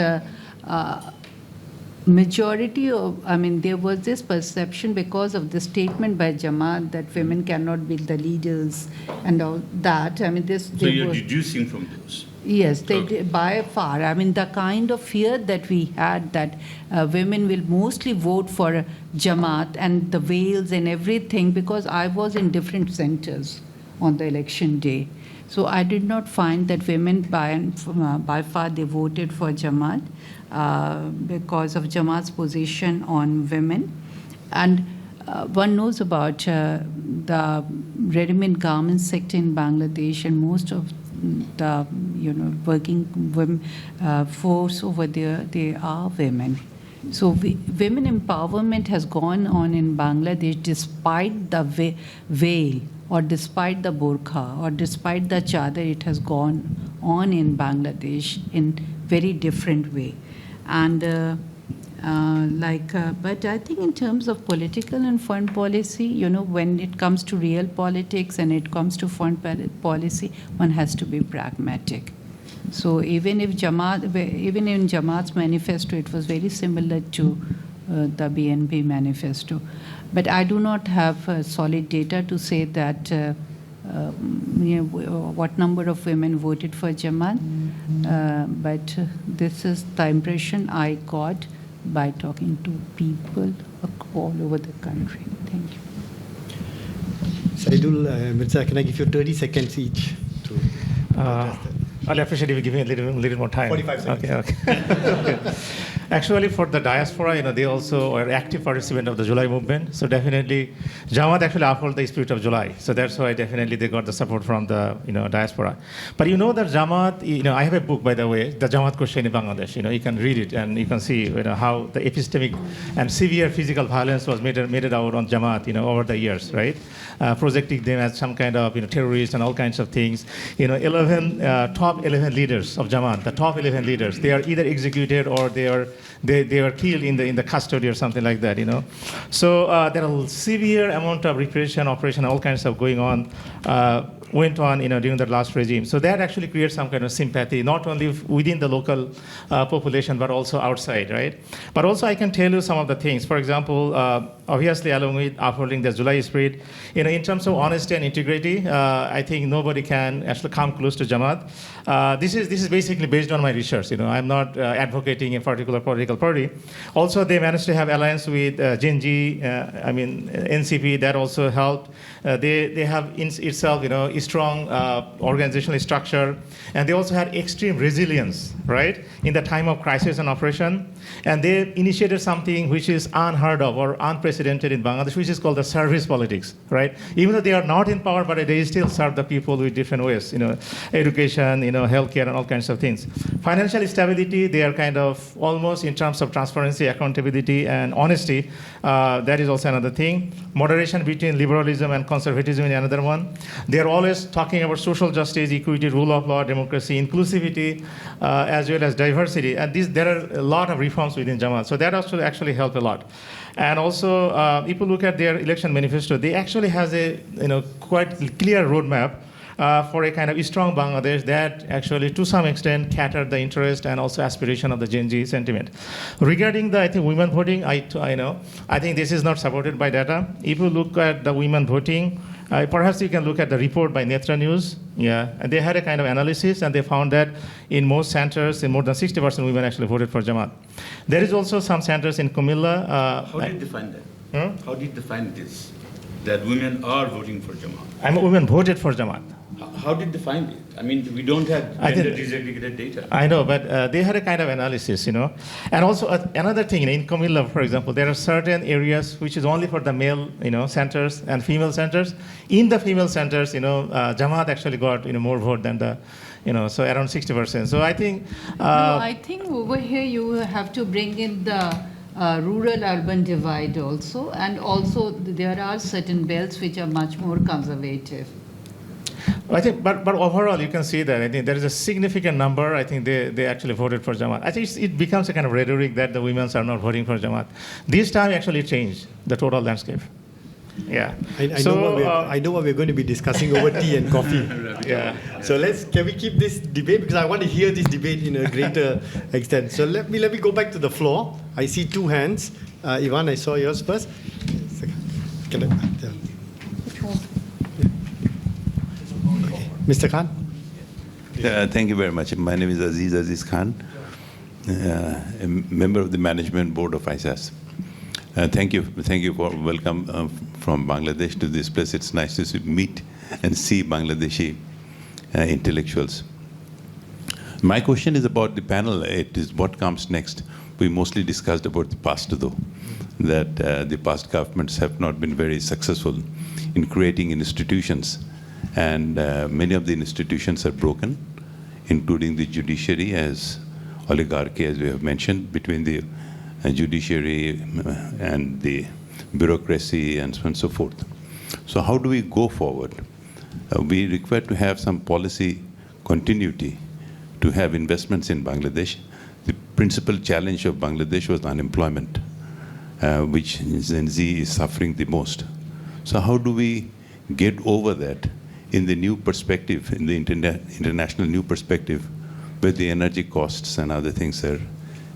majority of, there was this perception because of the statement by Jamaat that women cannot be the leaders and all that. So you're deducing from those? Yes, they did, by far. The kind of fear that we had that women will mostly vote for Jamaat and the veils and everything, because I was in different centers on the election day. So I did not find that women by far they voted for Jamaat because of Jamaat's position on women. And one knows about the ready-made garment sector in Bangladesh, and most of the working women force over there, they are women. So women empowerment has gone on in Bangladesh despite the veil, or despite the burqa, or despite the chadar. It has gone on in Bangladesh in very different way. And but I think in terms of political and foreign policy, when it comes to real politics and it comes to foreign policy, one has to be pragmatic. So even in Jamaat's manifesto, it was very similar to the BNP manifesto. But I do not have solid data to say that what number of women voted for Jamaat. But this is the impression I got by talking to people all over the country. Thank you. Saidul, Mirza, can I give you 30 seconds each to I'll appreciate if you give me a little more time. 45 seconds. Okay. Actually, for the diaspora, they also are active participant of the July movement. So definitely, Jamaat actually uphold the spirit of July. So that's why definitely they got the support from the diaspora. But that Jamaat, I have a book, by the way, the Jamaat question in Bangladesh. You can read it and you can see how the epistemic and severe physical violence was meted out on Jamaat over the years, right? Projecting them as some kind of terrorists and all kinds of things. 11 top 11 leaders of Jamaat, the top 11 leaders, they are either executed or they are killed in the custody or something like that. So there are severe amount of repression, operation, all kinds of going on. Went on during the last regime. So that actually creates some kind of sympathy, not only within the local population, but also outside, right? But also I can tell you some of the things. For example, obviously along with upholding the July spirit, in terms of honesty and integrity, I think nobody can actually come close to Jamaat. This is basically based on my research. I'm not advocating a particular political party. Also, they managed to have alliance with Genji, NCP, that also helped. They have in itself, strong organizational structure, and they also had extreme resilience, right, in the time of crisis and operation. And they initiated something which is unheard of or unprecedented in Bangladesh, which is called the service politics, right? Even though they are not in power, but they still serve the people with different ways, education, healthcare, and all kinds of things. Financial stability, they are kind of almost in terms of transparency, accountability, and honesty. That is also another thing. Moderation between liberalism and conservatism is another one. They are always always talking about social justice, equity, rule of law, democracy, inclusivity, as well as diversity. And there are a lot of reforms within Jamaat. So that also actually helped a lot. And also, if you look at their election manifesto, they actually has a quite clear roadmap for a kind of strong Bangladesh that actually, to some extent, catered the interest and also aspiration of the Gen Z sentiment. Regarding the, I think, women voting, I think this is not supported by data. If you look at the women voting, perhaps you can look at the report by Netra News. Yeah, and they had a kind of analysis, and they found that in most centers, in more than 60% women actually voted for Jamaat. There is also some centers in Kumilla. How did you define that? How did you define this, that women are voting for Jamaat? Women voted for Jamaat. How did they find it? I mean, we don't have gender disaggregated data. I know, but they had a kind of analysis, And also another thing, in Kumilla, for example, there are certain areas which is only for the male, centers and female centers. In the female centers, Jamaat actually got, more vote than the, so around 60%. So I think... no, I think over here you have to bring in the rural-urban divide also. And also there are certain belts which are much more conservative. I think, but overall, you can see that I think there is a significant number. I think they actually voted for Jamaat. I think it becomes a kind of rhetoric that the women are not voting for Jamaat. This time actually changed the total landscape. Yeah. I know what we're going to be discussing over tea and coffee. Yeah. So can we keep this debate, because I want to hear this debate in a greater extent. So let me go back to the floor. I see two hands. Ivan, I saw yours first. Mr. Khan? Thank you very much. My name is Aziz Khan, a member of the management board of ISAS. Thank you for welcome from Bangladesh to this place. It's nice to meet and see Bangladeshi intellectuals. My question is about the panel. It is what comes next. We mostly discussed about the past, though, that the past governments have not been very successful in creating institutions. And many of the institutions are broken, including the judiciary, as oligarchy, as we have mentioned, between the judiciary and the bureaucracy and so on and so forth. So how do we go forward? We require to have some policy continuity to have investments in Bangladesh. The principal challenge of Bangladesh was unemployment, which Gen Z is suffering the most. So how do we get over that in the new perspective, in the international new perspective, where the energy costs and other things are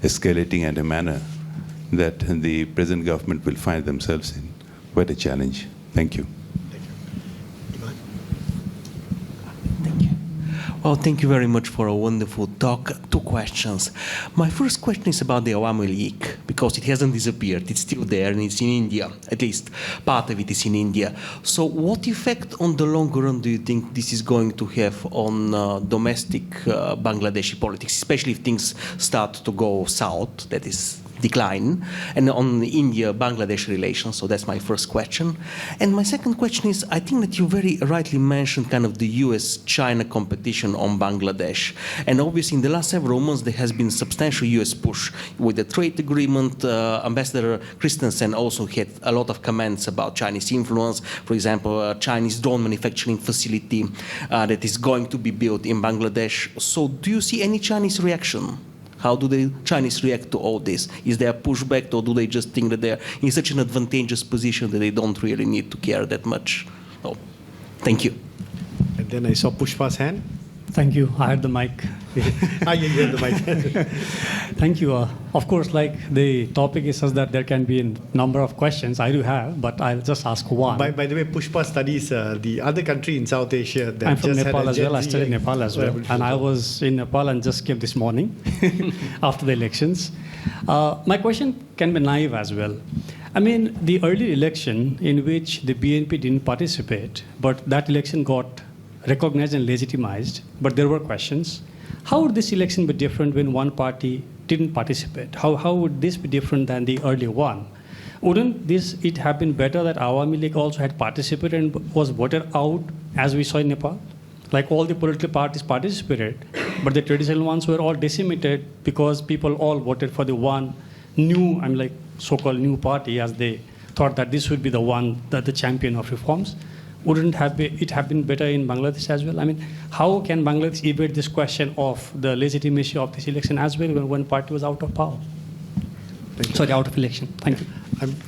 escalating at a manner that the present government will find themselves in quite a challenge? Thank you. Well, thank you very much for a wonderful talk. Two questions. My first question is about the Awami League, because it hasn't disappeared. It's still there, and it's in India. At least part of it is in India. So what effect on the long run do you think this is going to have on domestic Bangladeshi politics, especially if things start to go south, that is, decline, and on India-Bangladesh relations? So that's my first question. And my second question is, I think that you very rightly mentioned kind of the US-China competition on Bangladesh. And obviously in the last several months there has been substantial US push with the trade agreement. Ambassador Christensen also had a lot of comments about Chinese influence. For example, a Chinese drone manufacturing facility that is going to be built in Bangladesh. So do you see any Chinese reaction? How do the Chinese react to all this? Is there a pushback, or do they just think that they're in such an advantageous position that they don't really need to care that much? Oh, thank you. And then I saw Pushpa's hand. Thank you. I had the mic. You had the mic. Thank you. Of course, like the topic is such that there can be a number of questions. I do have, but I'll just ask one. By the way, Pushpa studies the other country in South Asia. That I'm from just Nepal had a as well. I studied Nepal as well. And I was in Nepal and just came this morning after the elections. My question can be naive as well. I mean, the early election in which the BNP didn't participate, but that election got recognized and legitimized, but there were questions. How would this election be different when one party didn't participate? How would this be different than the earlier one? Wouldn't it have been better that Awami League also had participated and was voted out, as we saw in Nepal? Like all the political parties participated, but the traditional ones were all decimated because people all voted for the one new, so-called new party, as they thought that this would be the one, that the champion of reforms. wouldn't it have been better in Bangladesh as well? I mean, how can Bangladesh evade this question of the legitimacy of this election as well when one party was out of power? Sorry, out of election. Thank you.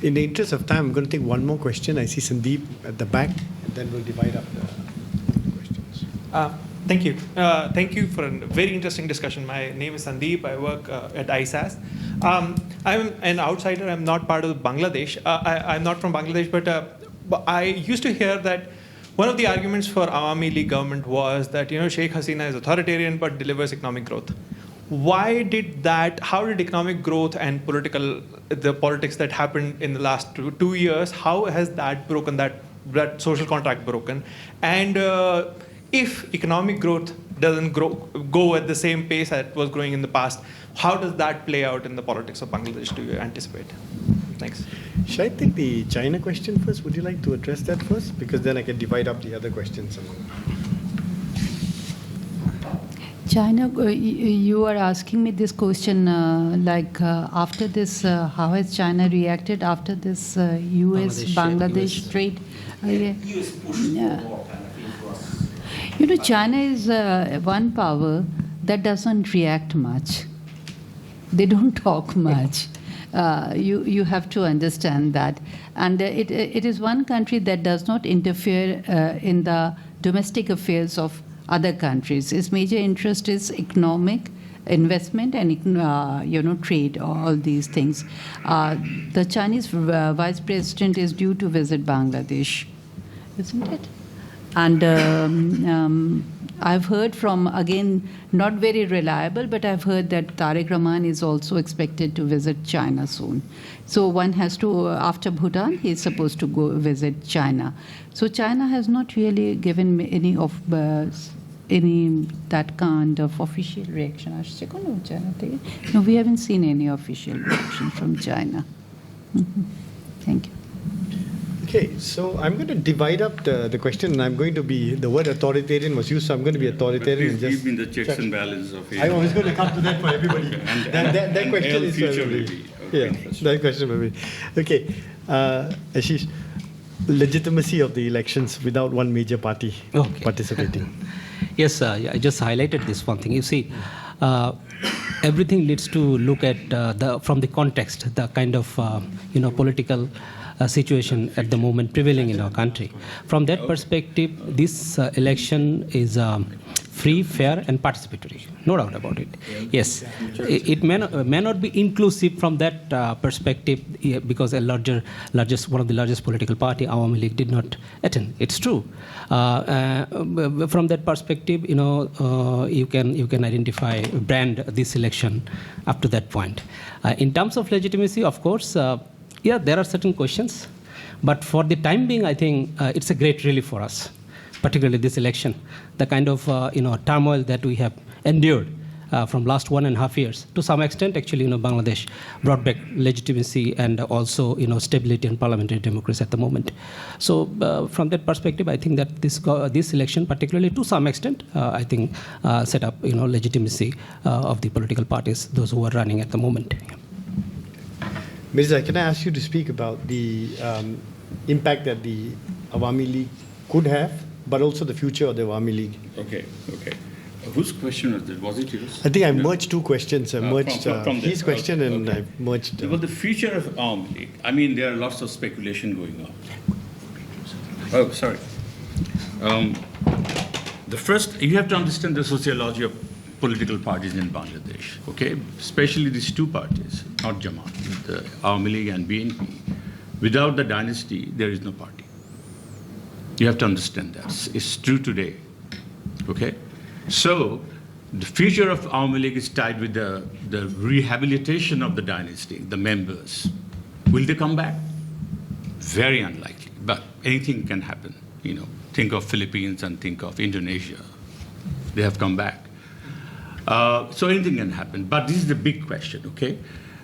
In the interest of time, I'm going to take one more question. I see Sandeep at the back, and then we'll divide up the questions. Thank you. Thank you for a very interesting discussion. My name is Sandeep. I work at ISAS. I'm an outsider. I'm not part of Bangladesh. I'm not from Bangladesh, but I used to hear that one of the arguments for Awami League government was that Sheikh Hasina is authoritarian but delivers economic growth. Why did that? How did economic growth and the politics that happened in the last 2 years? How has that broken that social contract broken? And if economic growth doesn't go at the same pace that it was growing in the past, how does that play out in the politics of Bangladesh? Do you anticipate? Thanks. Should I take the China question first? Would you like to address that first? Because then I can divide up the other questions among. China, you are asking me this question after this, how has China reacted after this US-Bangladesh trade? US pushed more kind of influence. China is one power that doesn't react much. They don't talk much. You have to understand that. And it is one country that does not interfere in the domestic affairs of other countries. Its major interest is economic investment and trade, all these things. The Chinese vice president is due to visit Bangladesh, isn't it? And I've heard from, again, not very reliable, but I've heard that Tariq Rahman is also expected to visit China soon. So one has to, after Bhutan, he's supposed to go visit China. So China has not really given me any that kind of official reaction. No, we haven't seen any official reaction from China. Thank you. Okay, so I'm going to divide up the question, and I'm going to be, the word authoritarian was used, so I'm going to be authoritarian. But please give me the checks and balances of it. I was going to come to that for everybody. Okay. That question is for everybody. Yeah, that question for me. Okay, Ashish, legitimacy of the elections without one major party participating. Yes, I just highlighted this one thing. You see, everything needs to look at from the context, the kind of political situation at the moment prevailing in our country. From that perspective, this election is free, fair, and participatory. No doubt about it. Yes, it may not be inclusive from that perspective because one of the largest political party, Awami League, did not attend. It's true. From that perspective, you can identify, brand this election up to that point. In terms of legitimacy, of course, there are certain questions, but for the time being, I think it's a great relief for us, particularly this election. The kind of turmoil that we have endured from last 1.5 years, to some extent, actually, Bangladesh brought back legitimacy and also stability and parliamentary democracy at the moment. So from that perspective, I think that this election, particularly to some extent, I think set up legitimacy of the political parties, those who are running at the moment. Mirza, can I ask you to speak about the impact that the Awami League could have, but also the future of the Awami League? Okay. Whose question was it? Was it yours? I think I merged two questions. I merged from his question and I merged... Well, the future of Awami League, I mean, there are lots of speculation going on. Oh, sorry. The first, you have to understand the sociology of political parties in Bangladesh, okay? Especially these two parties, not Jamaat, the Awami League and BNP. Without the dynasty, there is no party. You have to understand that. It's true today, okay? So the future of Awami League is tied with the rehabilitation of the dynasty, the members. Will they come back? Very unlikely, but anything can happen. Think of Philippines and think of Indonesia. They have come back. So anything can happen, but this is the big question, okay?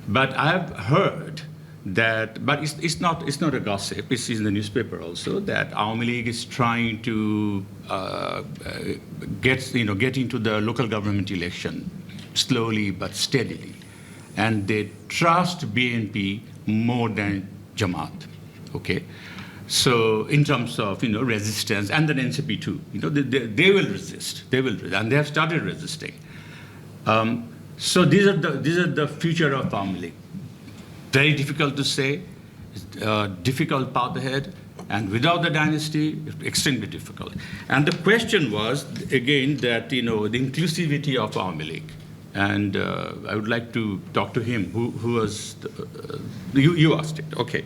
But I've heard that, but it's not a gossip. It's in the newspaper also that Awami League is trying to get into the local government election slowly but steadily, and they trust BNP more than Jamaat, okay? So in terms of resistance, and then NCP too, they will resist. They will resist, and they have started resisting. So these are the future of Awami League. Very difficult to say, difficult path ahead, and without the dynasty, extremely difficult. And the question was again that the inclusivity of Awami League, and I would like to talk to him. Who was you asked it? Okay.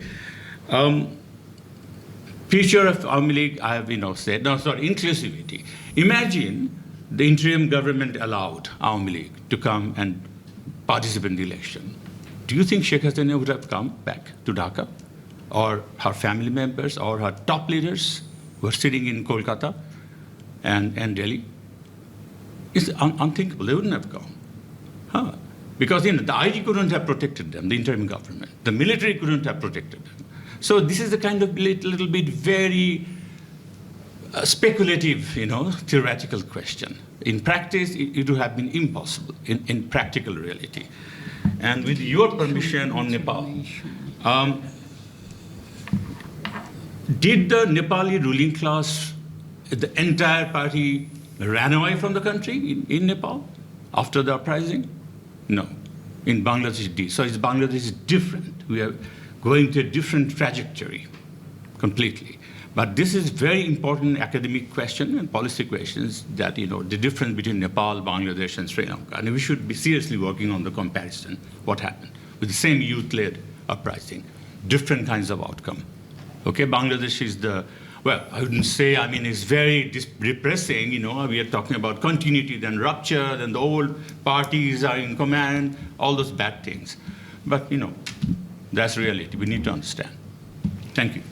Future of Awami League, I have said. No, sorry, inclusivity. Imagine the interim government allowed Awami League to come and participate in the election. Do you think Sheikh Hasina would have come back to Dhaka? Or her family members, or her top leaders who are sitting in Kolkata and Delhi? It's unthinkable. They wouldn't have gone. Because the IG couldn't have protected them, the interim government. The military couldn't have protected them. So this is the kind of little bit very speculative, theoretical question. In practice, it would have been impossible in practical reality. And with your permission on Nepal, did the Nepali ruling class, the entire party, ran away from the country in Nepal after the uprising? No. In Bangladesh, it did. So Bangladesh is different. We are going to a different trajectory completely. But this is very important academic question and policy questions that, the difference between Nepal, Bangladesh, and Sri Lanka. And we should be seriously working on the comparison, what happened with the same youth-led uprising, different kinds of outcome. Okay, Bangladesh is I wouldn't say, it's very repressing, we are talking about continuity, then rupture, then the old parties are in command, all those bad things. But, that's reality. We need to understand. Thank you.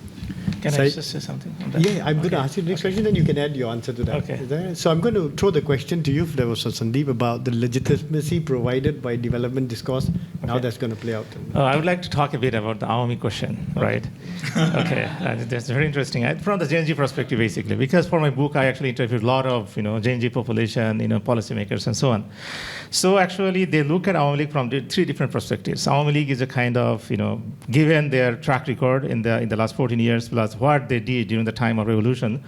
Can I just say something on that? Yeah, I'm going to ask you the next question, then you can add your answer to that. Okay. So I'm going to throw the question to you, if there was a Sandeep, about the legitimacy provided by development discourse, and how that's going to play out. I would like to talk a bit about the Awami question, right? Okay, that's very interesting. From the Gen Z perspective, basically, because for my book, I actually interviewed a lot of, Gen Z population, policymakers, and so on. So actually, they look at Awami League from three different perspectives. Awami League is a kind of, given their track record in the last 14 years, plus what they did during the time of revolution,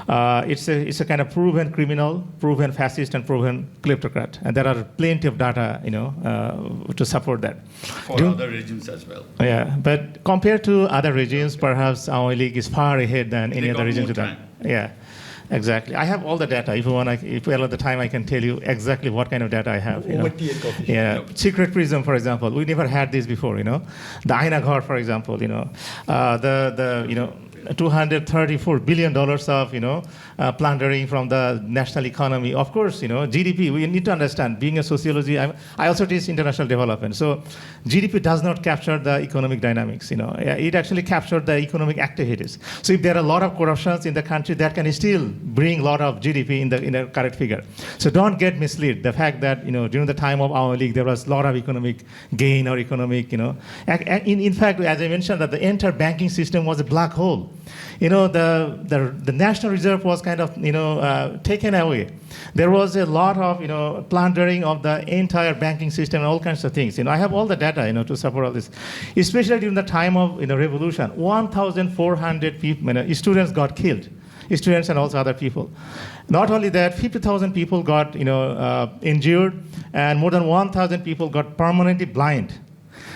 it's a kind of proven criminal, proven fascist, and proven kleptocrat. And there are plenty of data, to support that. For other regimes as well. Yeah, but compared to other regimes, perhaps Awami League is far ahead than any other region to that. Yeah. Exactly. I have all the data. If we allow the time, I can tell you exactly what kind of data I have. Yeah. Secret Prism, for example. We never had this before, The Aina Ghar, for example, $234 billion of plundering from the national economy. Of course, GDP, we need to understand, being a sociology, I also teach international development. So GDP does not capture the economic dynamics, It actually captures the economic activities. So if there are a lot of corruptions in the country, that can still bring a lot of GDP in the correct figure. So don't get misled. The fact that, during the time of Awami League, there was a lot of economic gain or economic, In fact, as I mentioned, that the entire banking system was a black hole. The National Reserve was kind of, taken away. There was a lot of, plundering of the entire banking system and all kinds of things. I have all the data, to support all this. Especially during the time of, revolution, 1,400 people, students got killed. Students and also other people. Not only that, 50,000 people got, injured, and more than 1,000 people got permanently blind.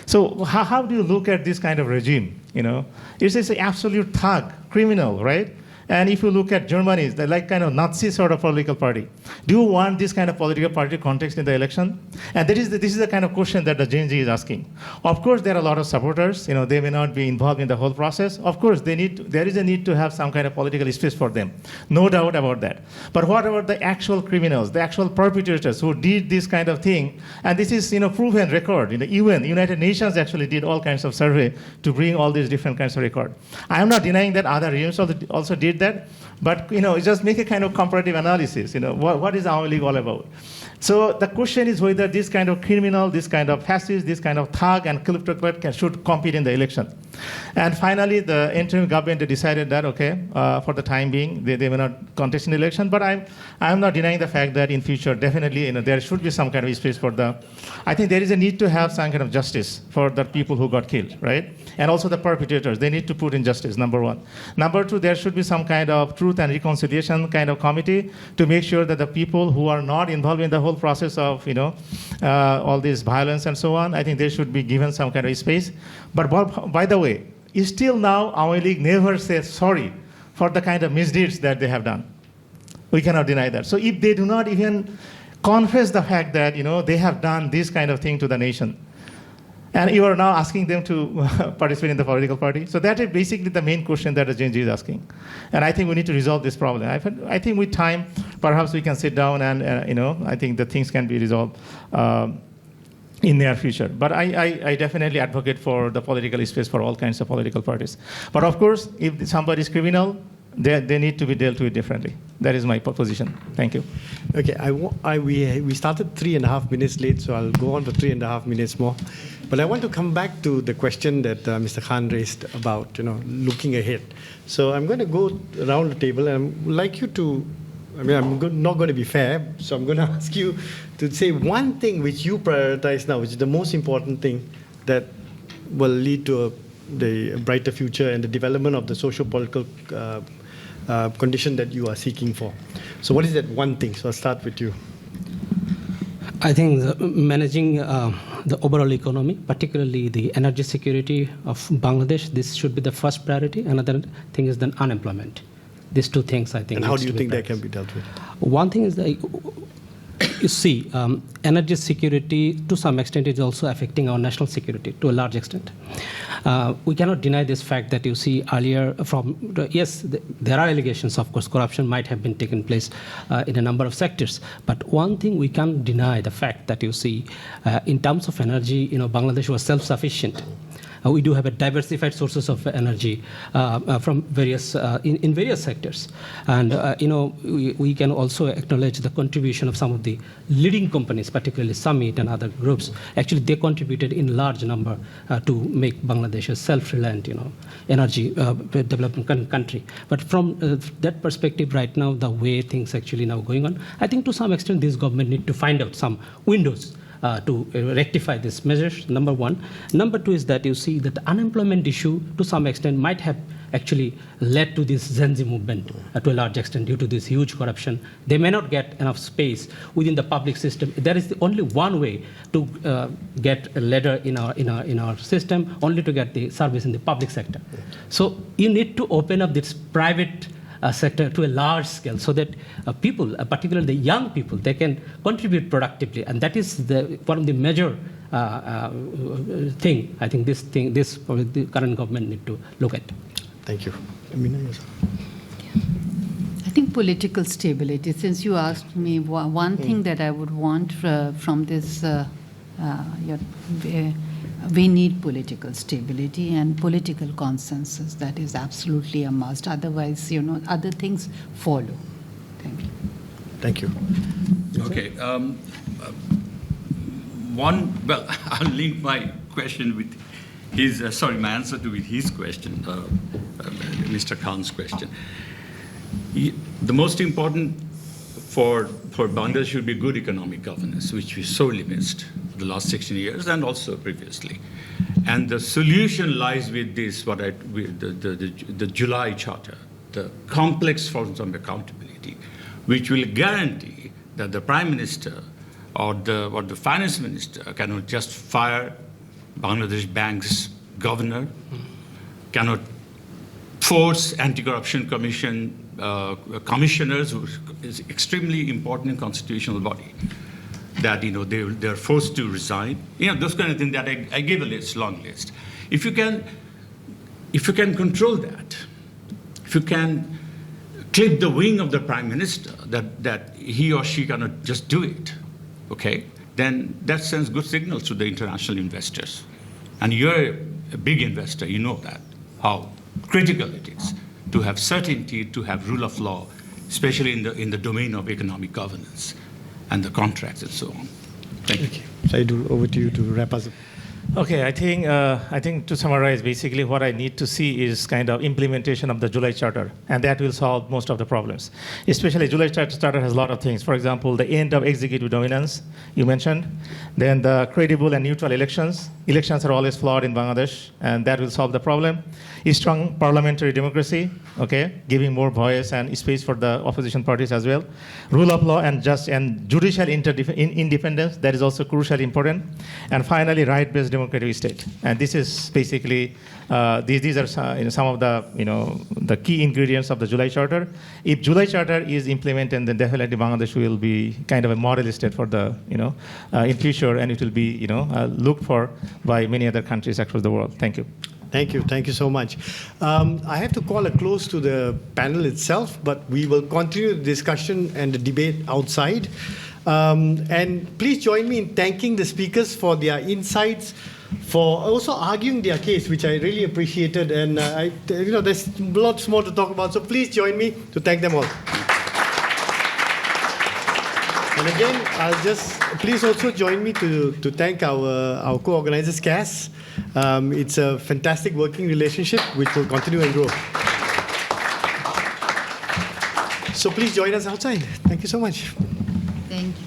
So how do you look at this kind of regime? It's an absolute thug, criminal, right? And if you look at Germany, they're like kind of Nazi sort of political party. Do you want this kind of political party context in the election? And this is the kind of question that the Gen Z is asking. Of course, there are a lot of supporters. They may not be involved in the whole process. Of course, there is a need to have some kind of political space for them. No doubt about that. But what about the actual criminals, the actual perpetrators who did this kind of thing? And this is, proven record. UN, United Nations actually did all kinds of survey to bring all these different kinds of record. I am not denying that other regions also did that, but just make a kind of comparative analysis. What is Awami League all about? So the question is whether this kind of criminal, this kind of fascist, this kind of thug and kleptocrat should compete in the election. And finally, the interim government decided that, okay, for the time being, they may not contest in the election. But I'm not denying the fact that in future, definitely, there should be some kind of space for the. I think there is a need to have some kind of justice for the people who got killed, right? And also the perpetrators. They need to put in justice. Number one. Number two, there should be some kind of truth and reconciliation kind of committee to make sure that the people who are not involved in the whole process of, all this violence and so on, I think they should be given some kind of space. But by the way, still now, Awami League never says sorry for the kind of misdeeds that they have done. We cannot deny that. So if they do not even confess the fact that, they have done this kind of thing to the nation, and you are now asking them to participate in the political party. So that is basically the main question that the Genji is asking. And I think we need to resolve this problem. I think with time, perhaps we can sit down and, I think the things can be resolved in near future. But I definitely advocate for the political space for all kinds of political parties. But of course, if somebody is criminal, they need to be dealt with differently. That is my position. Thank you. Okay, we started 3.5 minutes late, so I'll go on for 3.5 minutes more. But I want to come back to the question that Mr. Khan raised about, looking ahead. So I'm going to go around the table, and I would like you to, I'm not going to be fair, so I'm going to ask you to say one thing which you prioritize now, which is the most important thing that will lead to the brighter future and the development of the socio-political condition that you are seeking for. So what is that one thing? So I'll start with you. I think managing the overall economy, particularly the energy security of Bangladesh, this should be the first priority. Another thing is then unemployment. These two things, I think. And how do you think that can be dealt with? One thing is that, you see, energy security to some extent is also affecting our national security to a large extent. We cannot deny this fact that you see earlier yes, there are allegations, of course, corruption might have been taken place in a number of sectors. But one thing we can't deny the fact that you see in terms of energy, Bangladesh was self-sufficient. We do have a diversified sources of energy from various in various sectors, and we can also acknowledge the contribution of some of the leading companies, particularly Summit and other groups. Actually, they contributed in large number to make Bangladesh a self-reliant, energy development country. But from that perspective, right now, the way things actually now going on, I think to some extent this government need to find out some windows to rectify these measures, number one. Number two is that you see that the unemployment issue to some extent might have actually led to this Gen Z movement to a large extent due to this huge corruption. They may not get enough space within the public system. There is only one way to get a ladder in our system, only to get the service in the public sector. So you need to open up this private sector to a large scale so that people, particularly the young people, they can contribute productively. And that is one of the major thing, I think this probably the current government need to look at. Thank you. I think political stability, since you asked me one thing that I would want from this, we need political stability and political consensus. That is absolutely a must. Otherwise, other things follow. Thank you. Thank you. Okay. I'll link my question with his, my answer to his question, Mr. Khan's question. The most important for Bangladesh should be good economic governance, which we sorely missed for the last 16 years and also previously. And the solution lies with this, the July Charter, the complex forms of accountability, which will guarantee that the Prime Minister or the Finance Minister cannot just fire Bangladesh Bank's governor, cannot force Anti-Corruption Commission commissioners, who is extremely important constitutional body, that they're forced to resign. Those kind of things that I gave a long list. If you can control that, if you can clip the wing of the Prime Minister, that he or she cannot just do it, okay, then that sends good signals to the international investors. And you're a big investor, you know that, how critical it is to have certainty, to have rule of law, especially in the domain of economic governance. and the contracts and so on. Thank you. Okay. Saidul, over to you to wrap us up. Okay, I think to summarize, basically what I need to see is kind of implementation of the July Charter, and that will solve most of the problems. Especially July Charter has a lot of things. For example, the end of executive dominance, you mentioned. Then the credible and neutral elections. Elections are always flawed in Bangladesh, and that will solve the problem. A strong parliamentary democracy, okay, giving more voice and space for the opposition parties as well. Rule of law and judicial independence, that is also crucially important. And finally, right-based democratic state. And this is basically, these are some of the key ingredients of the July Charter. If July Charter is implemented, then definitely Bangladesh will be kind of a model state for the, in future, and it will be, looked for by many other countries across the world. Thank you. Thank you. Thank you so much. I have to call a close to the panel itself, but we will continue the discussion and the debate outside. And please join me in thanking the speakers for their insights, for also arguing their case, which I really appreciated. And there's lots more to talk about. So please join me to thank them all. And again, please also join me to thank our co-organizers, KAS. It's a fantastic working relationship which will continue and grow. So please join us outside. Thank you so much. Thank you.